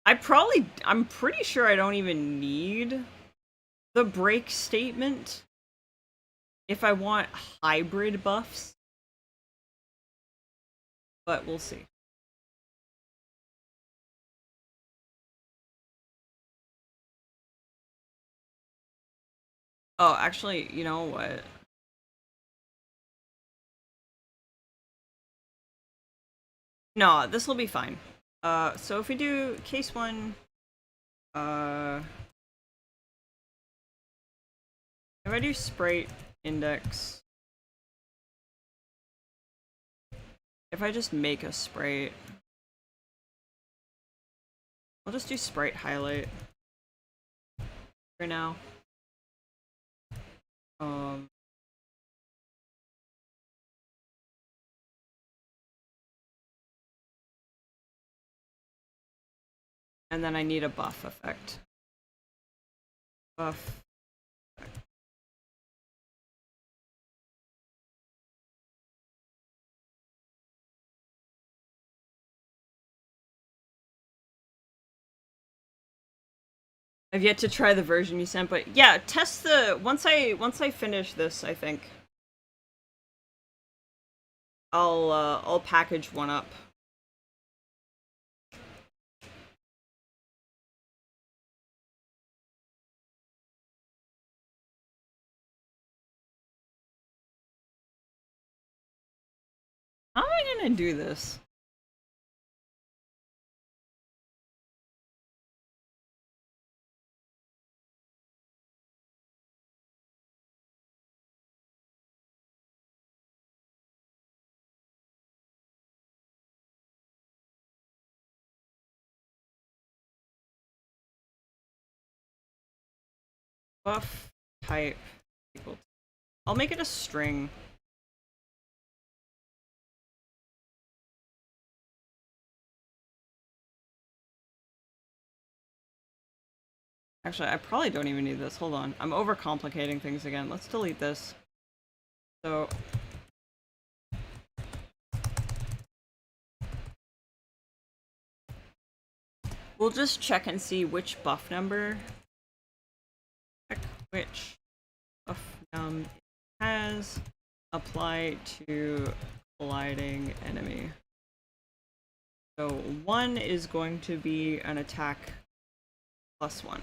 I'm pretty sure I don't even need the break statement if I want hybrid buffs. But we'll see. Oh, actually, you know what? No, this will be fine. So if we do case 1, if I do sprite index, if I just make a sprite, I'll just do sprite highlight right now. And then I need a buff effect. Buff. I've yet to try the version you sent, but yeah, test the once I finish this, I think I'll package one up. How am I gonna do this? Buff type equal. I'll make it a string. Actually, I probably don't even need this. Hold on. I'm overcomplicating things again. Let's delete this. So we'll just check and see which buff number. Check which buff num has apply to colliding enemy. So 1 is going to be an attack +1.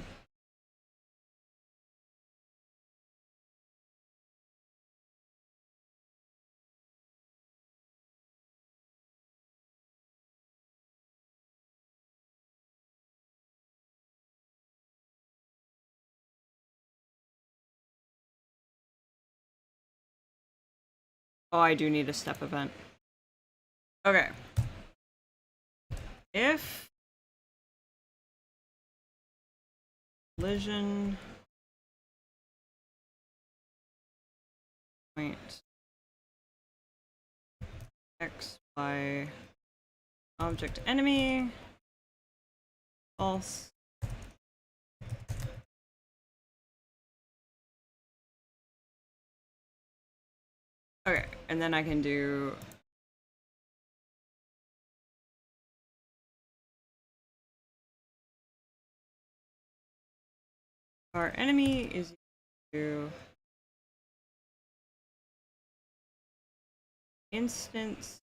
Oh, I do need a step event. Okay. If collision point x y object enemy false. Okay, and then I can do Our enemy is to instance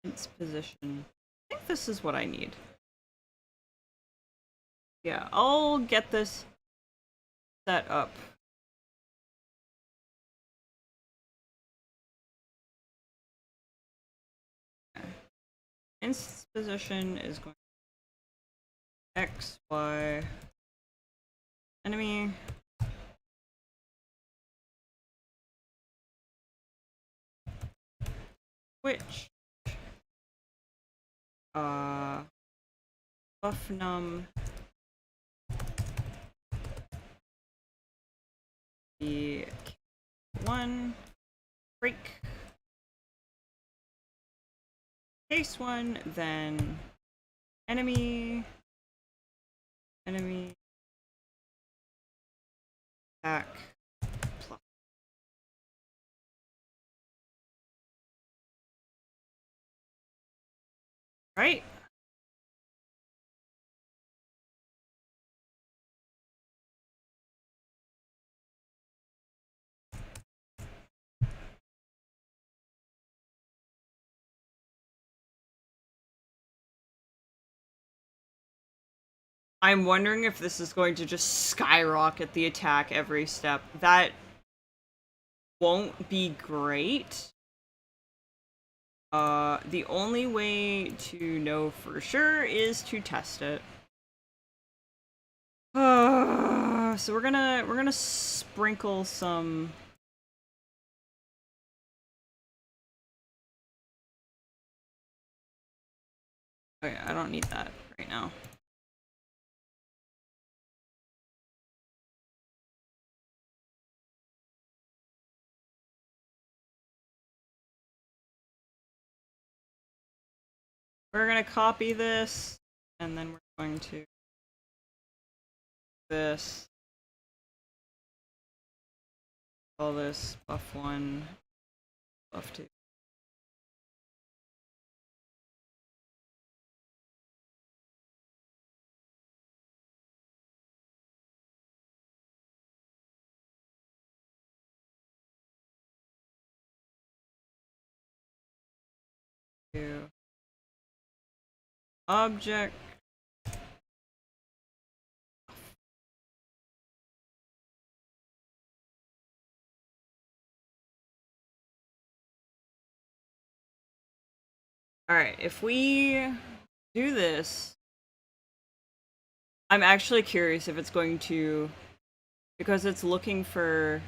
its position. I think this is what I need. Yeah, I'll get this set up. Okay. Instance position is going to X, Y, enemy. Which buff num the one break case one, then enemy attack plus. Right? I'm wondering if this is going to just skyrocket the attack every step. That won't be great. The only way to know for sure is to test it. So we're gonna sprinkle some. Okay, I don't need that right now. We're gonna copy this, and then we're going to this. Call this buff 1, buff 2. Object. Alright, if we do this, I'm actually curious if it's going to, because it's looking for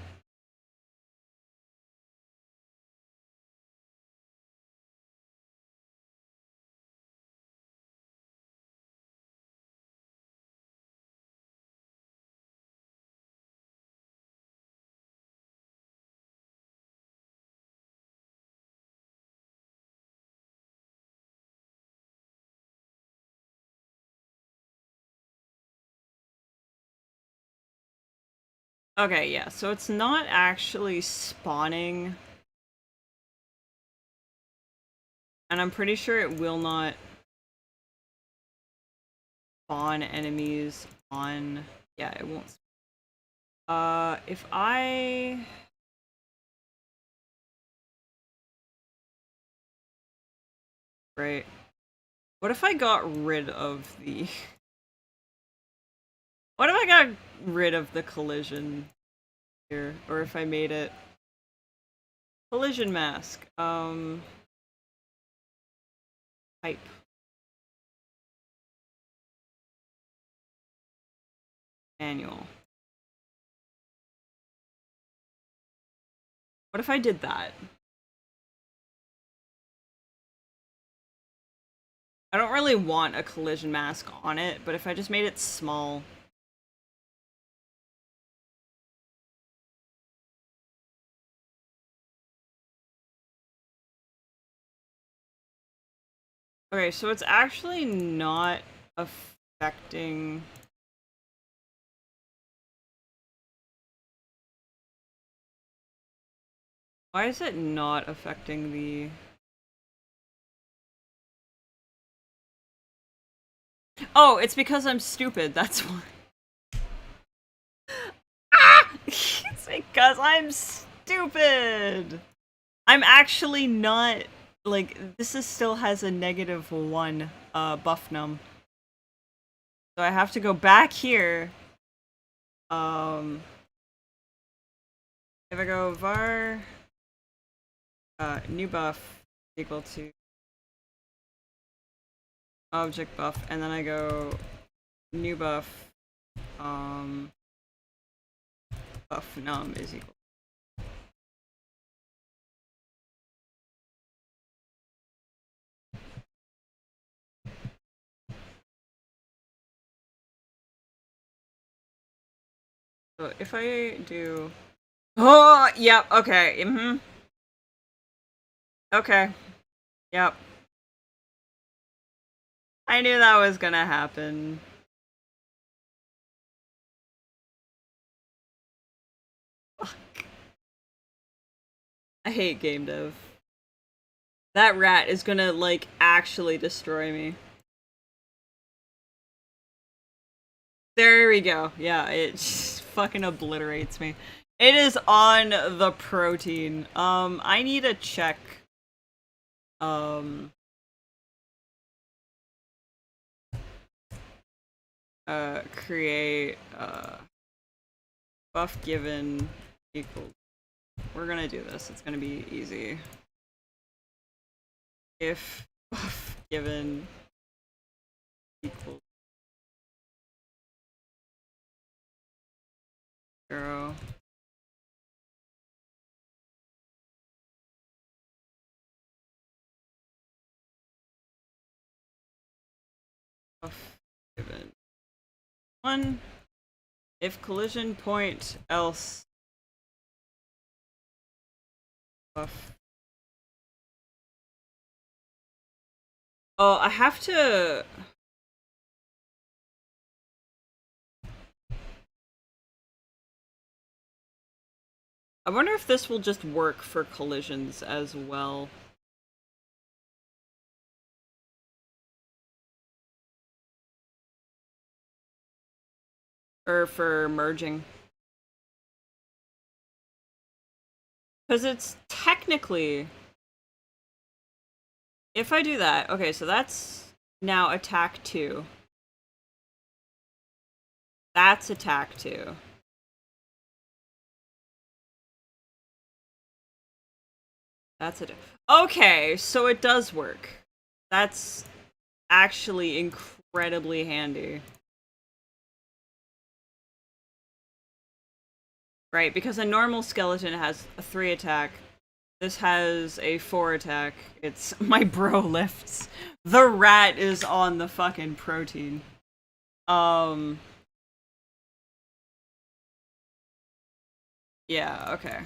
okay, yeah, so it's not actually spawning. And I'm pretty sure it will not spawn enemies on... Yeah, it won't. If I... Right. What if I got rid of the... What if I got rid of the collision here? Or if I made it... Collision mask. Type. Manual. What if I did that? I don't really want a collision mask on it, but if I just made it small... Okay, so it's actually not affecting... Why is it not affecting the... Oh, it's because I'm stupid, that's why. Ah! It's because I'm stupid! I'm actually not... Like, this is still has a -1 buff num. So I have to go back here. If I go var new buff equal to object buff, and then I go new buff buff num is equal. So if I do... Oh, yep, okay, Okay, yep. I knew that was gonna happen. Fuck. I hate game dev. That rat is gonna, like, actually destroy me. There we go. Yeah, it just fucking obliterates me. It is on the protein. I need to check. Create, buff given equals. We're gonna do this. It's gonna be easy. If buff given equals 0. Buff given 1. If collision point else buff. Oh, I have to... I wonder if this will just work for collisions as well. Or for merging. Because it's technically... If I do that... Okay, so that's now attack 2. That's attack 2. That's it. Okay, so it does work. That's actually incredibly handy. Right, because a normal skeleton has a 3 attack. This has a 4 attack. It's... My bro lifts. The rat is on the fucking protein. Yeah, okay.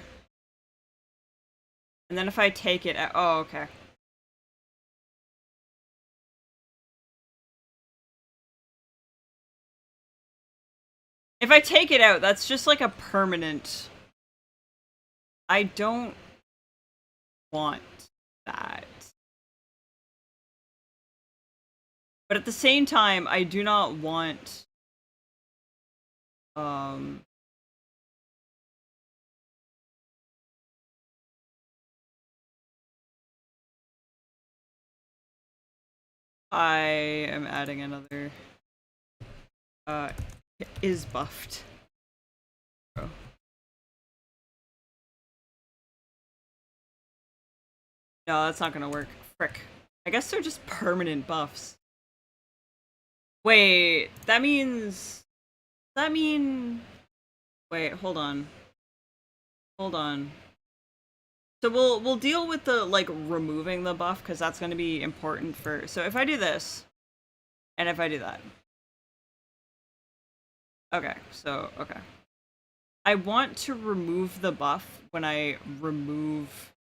And then if I take it out... Oh, okay. If I take it out, that's just like a permanent... I don't want that. But at the same time, I do not want... I am adding another... is buffed. Oh. No, that's not gonna work. Frick. I guess they're just permanent buffs. Wait, that means... Does that mean... Wait, hold on. Hold on. So we'll deal with the, like, removing the buff, because that's gonna be important for... So if I do this, and if I do that. Okay, so, okay. I want to remove the buff when I remove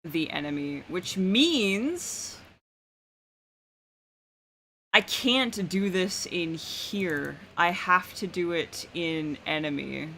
the enemy, which means I can't do this in here. I have to do it in enemy.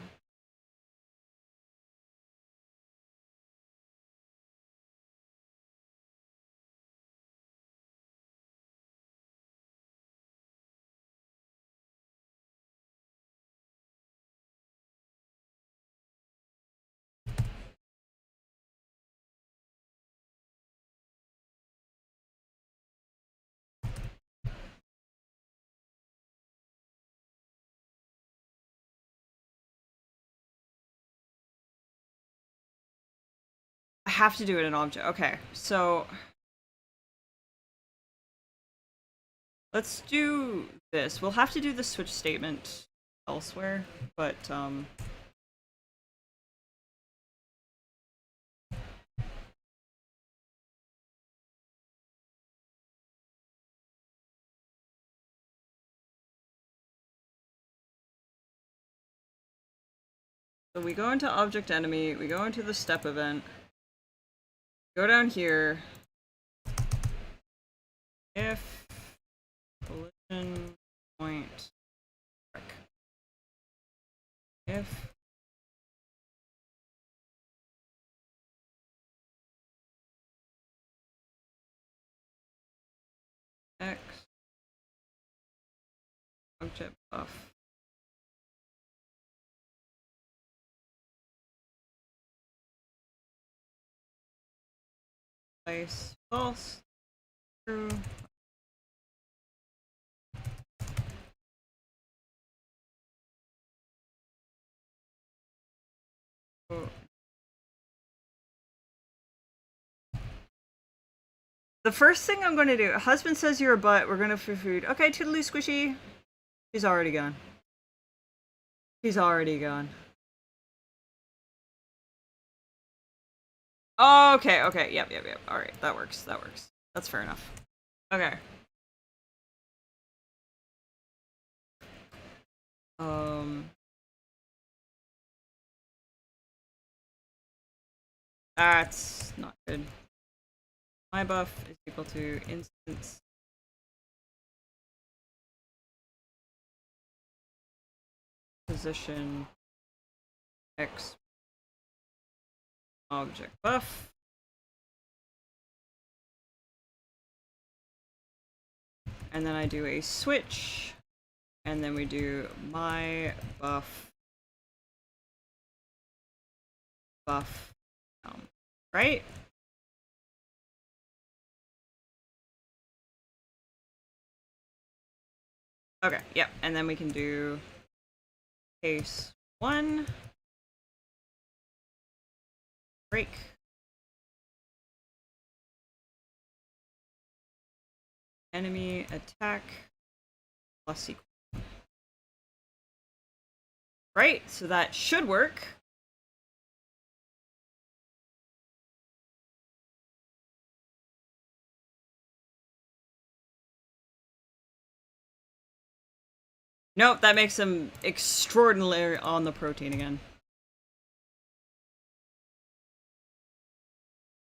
have to do it in object. Okay, so let's do this. We'll have to do the switch statement elsewhere, but so we go into object enemy, we go into the step event, go down here. If collision point if X object buff place false true. Oh. The first thing I'm going to do, husband says you're a butt, we're going to for food. Okay, toodaloo squishy. She's already gone. She's already gone. Oh, okay, okay, yep. Alright, that works, That's fair enough. Okay. That's not good. My buff is equal to instance position X object buff. And then I do a switch, and then we do my buff right? Okay, yep, and then we can do case 1 break. Enemy attack plus equal. Right, so that should work. Nope, that makes him extraordinarily on the protein again.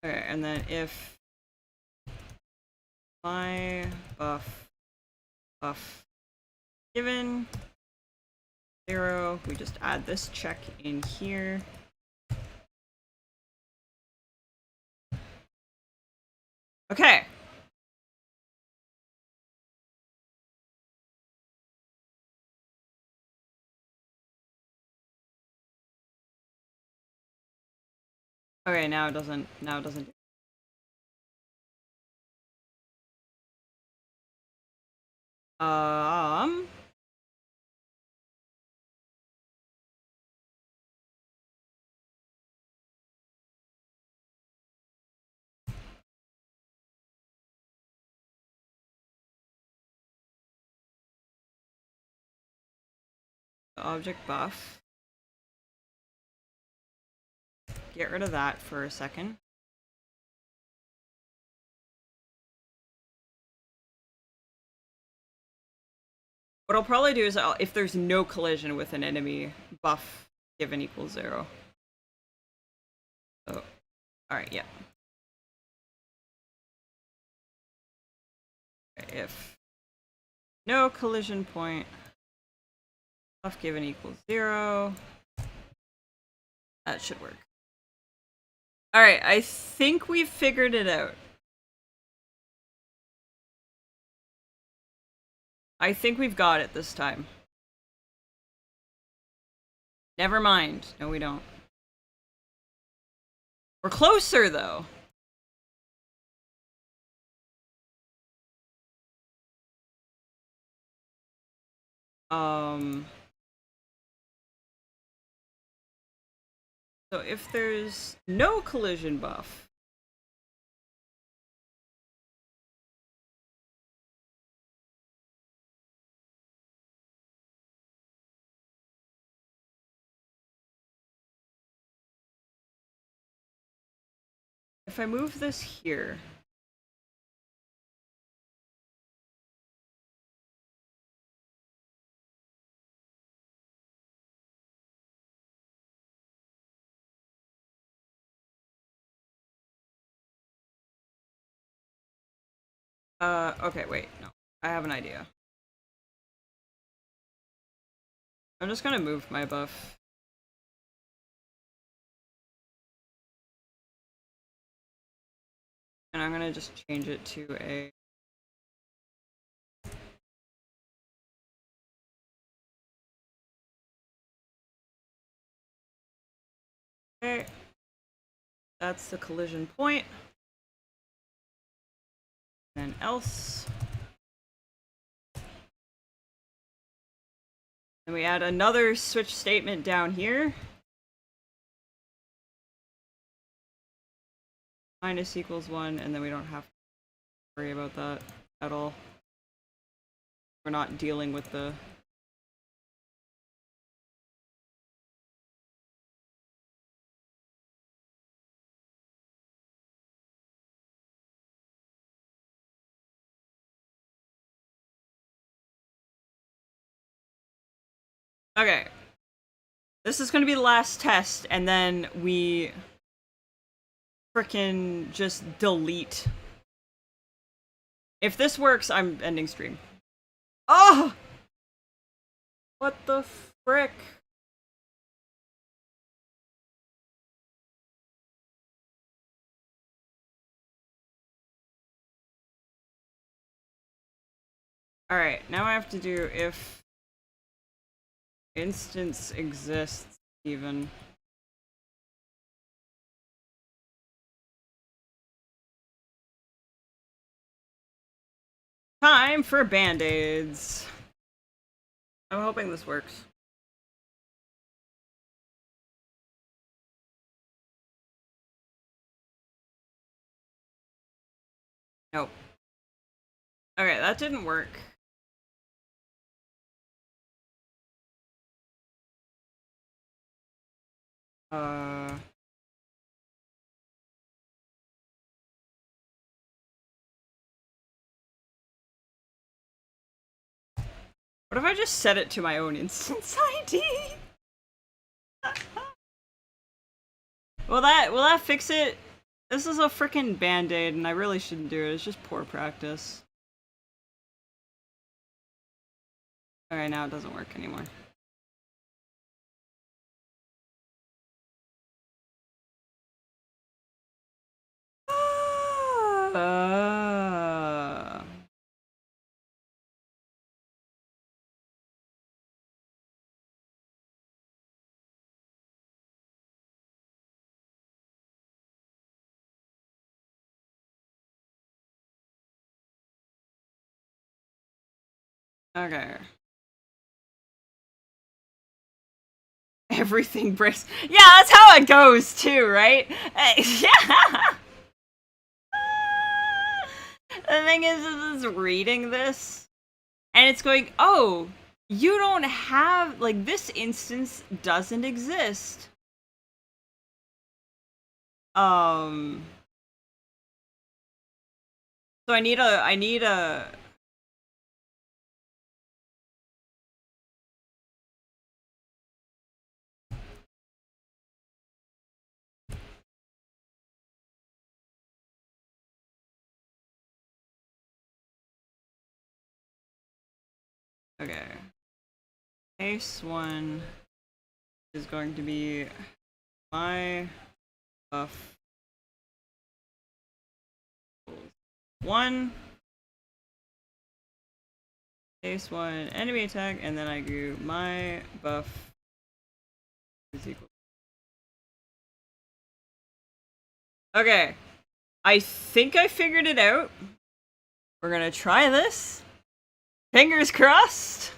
Okay, and then if my buff given 0, we just add this check in here. Okay. Okay, now it doesn't do. Object buff. Get rid of that for a second. What I'll probably do is if there's no collision with an enemy, buff given equals 0. So, alright, yeah. Okay, if no collision point, buff given equals 0. That should work. Alright, I think we've figured it out. I think we've got it this time. Never mind. No, we don't. We're closer, though. So So if there's no collision buff, if I move this here, okay, wait, no. I have an idea. I'm just gonna move my buff. And I'm gonna just change it to a... Okay. That's the collision point. And else. And we add another switch statement down here. Minus equals 1, and then we don't have to worry about that at all. We're not dealing with the... Okay. This is gonna be the last test, and then we frickin' just delete. If this works, I'm ending stream. Oh! What the frick? Alright, now I have to do if instance exists even. Time for band-aids. I'm hoping this works. Nope. Okay, that didn't work. What if I just set it to my own instance ID? Will that fix it? This is a frickin' band-aid and I really shouldn't do it. It's just poor practice. Alright, now it doesn't work anymore. Okay. Everything breaks. Yeah, that's how it goes too, right? Yeah. The thing is reading this, and it's going, oh, you don't have, like, this instance doesn't exist. So I need a okay. Case 1 is going to be my buff 1. Case 1 enemy attack, and then I do my buff is equal. Okay. I think I figured it out. We're gonna try this. Fingers crossed.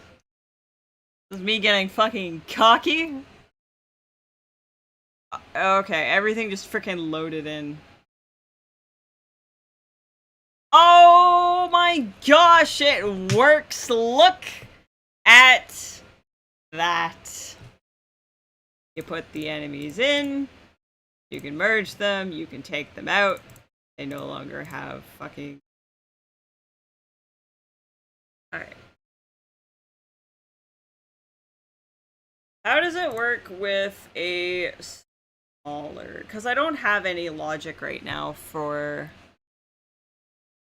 This is me getting fucking cocky. Okay, everything just freaking loaded in. Oh my gosh, it works! Look at that. You put the enemies in, you can merge them, you can take them out. They no longer have fucking... Alright. How does it work with a smaller? Because I don't have any logic right now for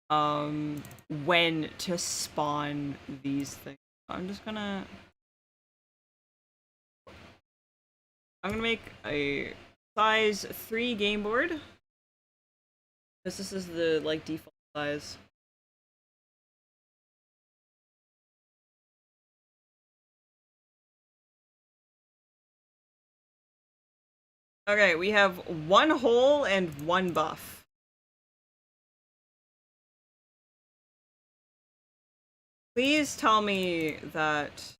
when to spawn these things. I'm just gonna make a size 3 game board. Because this is the like default size. Okay, we have 1 hole and 1 buff. Please tell me that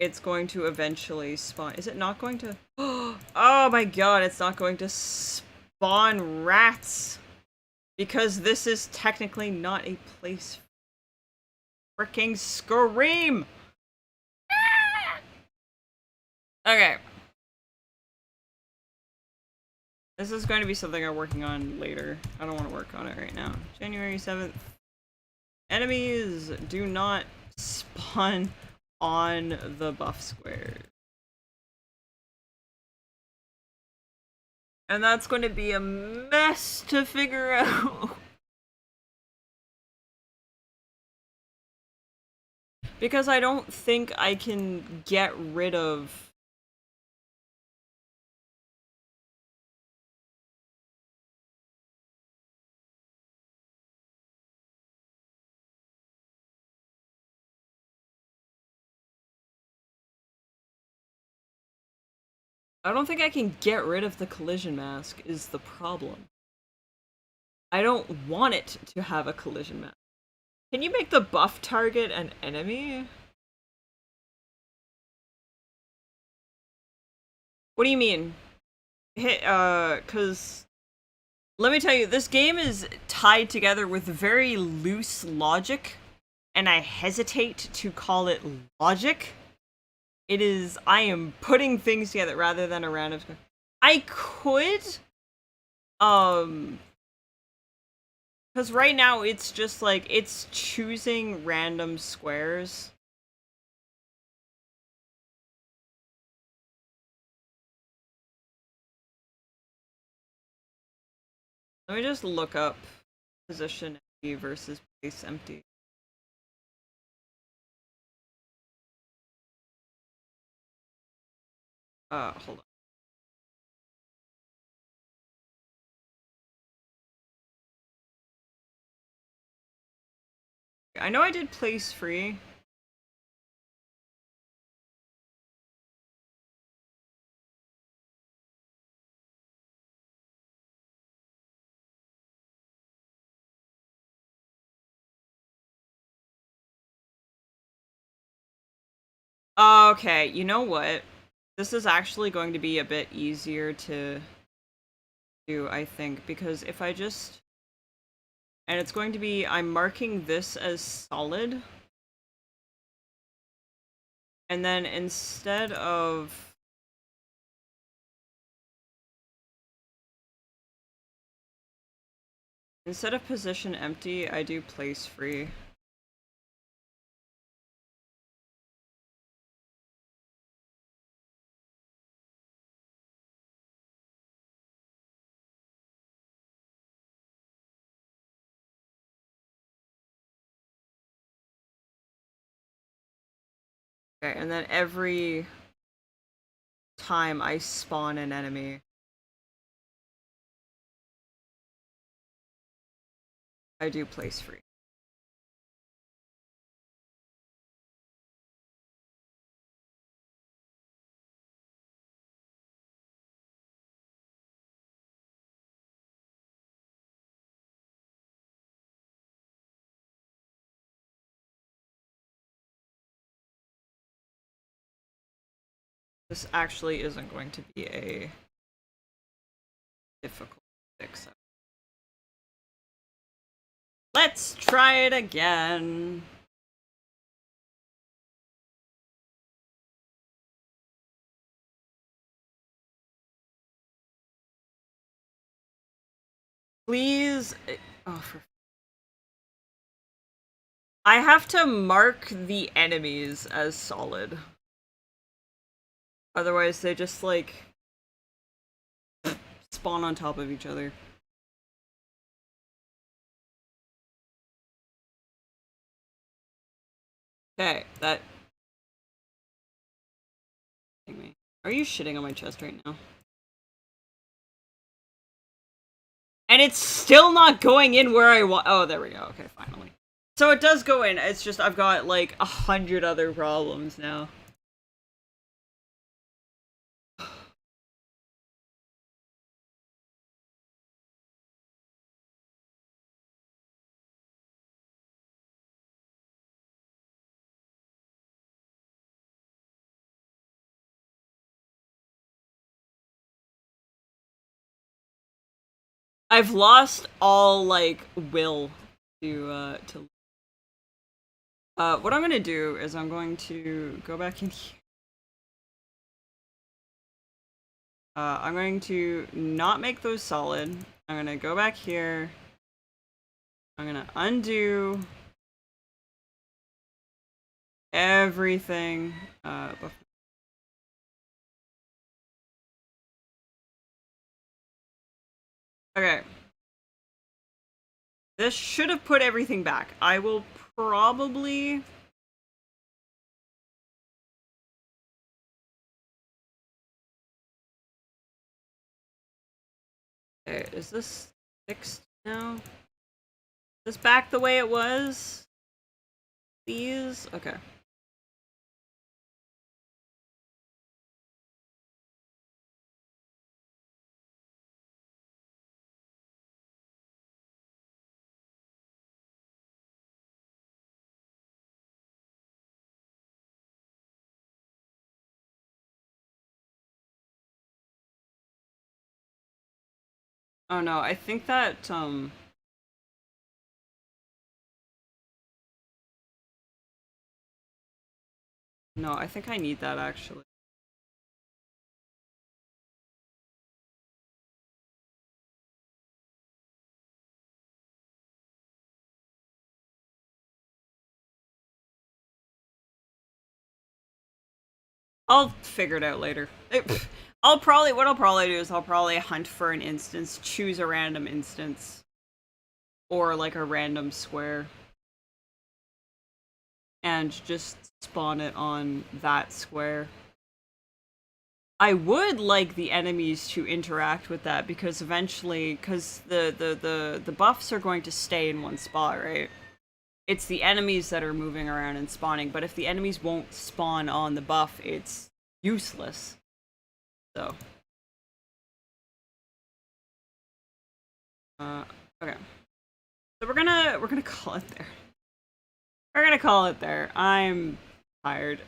it's going to eventually spawn. Is it not going to? Oh my god, it's not going to spawn rats! Because this is technically not a place for freaking Scream! Okay. This is going to be something I'm working on later. I don't want to work on it right now. January 7th. Enemies do not spawn on the buff squares. And that's going to be a mess to figure out. Because I don't think I can get rid of... I don't think I can get rid of the collision mask is the problem. I don't want it to have a collision mask. Can you make the buff target an enemy? What do you mean? Cause... Let me tell you, this game is tied together with very loose logic, and I hesitate to call it logic. It is, I am putting things together rather than a random... I could, because right now it's just like, it's choosing random squares. Let me just look up position empty versus place empty. Hold on. I know I did place free. Okay, you know what? This is actually going to be a bit easier to do, I think, because if I just... And it's going to be, I'm marking this as solid. And then instead of... Instead of position empty, I do place free. Okay, and then every time I spawn an enemy, I do place free. This actually isn't going to be a difficult fix. Let's try it again. Please. Oh, I have to mark the enemies as solid. Otherwise, they just, like, spawn on top of each other. Okay, that... Are you shitting on my chest right now? And it's still not going in where I want. Oh, there we go. Okay, finally. So it does go in. It's just I've got like 100 other problems now. I've lost all like will to what I'm gonna do is I'm going to go back in here. I'm going to not make those solid. I'm gonna go back here. I'm gonna undo everything. Okay. This should have put everything back. I will probably... Okay, is this fixed now? Is this back the way it was? These? Okay. Oh no, I think that, no, I think I need that actually. I'll figure it out later. What I'll probably do is I'll probably hunt for an instance, choose a random instance. Or like a random square. And just spawn it on that square. I would like the enemies to interact with that because eventually, because the buffs are going to stay in one spot, right? It's the enemies that are moving around and spawning, but if the enemies won't spawn on the buff, it's useless. So. Okay. So we're gonna call it there. We're gonna call it there. I'm tired.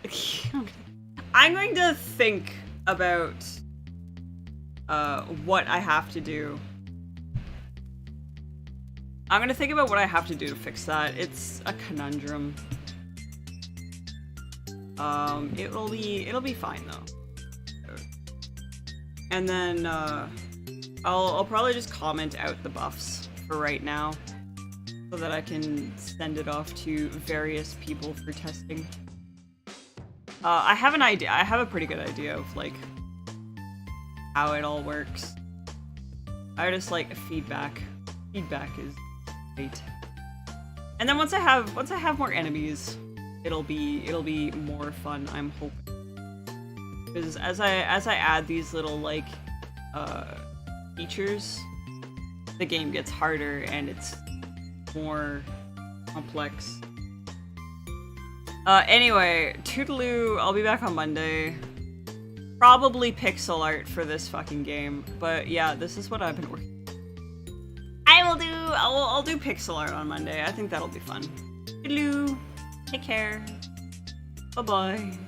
I'm going to think about what I have to do. I'm gonna think about what I have to do to fix that. It's a conundrum. It'll be fine though. And then I'll probably just comment out the buffs for right now, so that I can send it off to various people for testing. I have an idea. I have a pretty good idea of like how it all works. I just like feedback. Feedback is great. And then once I have more enemies, it'll be more fun, I'm hoping. Because as I add these little like features, the game gets harder and it's more complex. Anyway, toodaloo, I'll be back on Monday. Probably pixel art for this fucking game, but yeah, this is what I've been working. I'll do pixel art on Monday. I think that'll be fun. Toodaloo, take care, bye bye.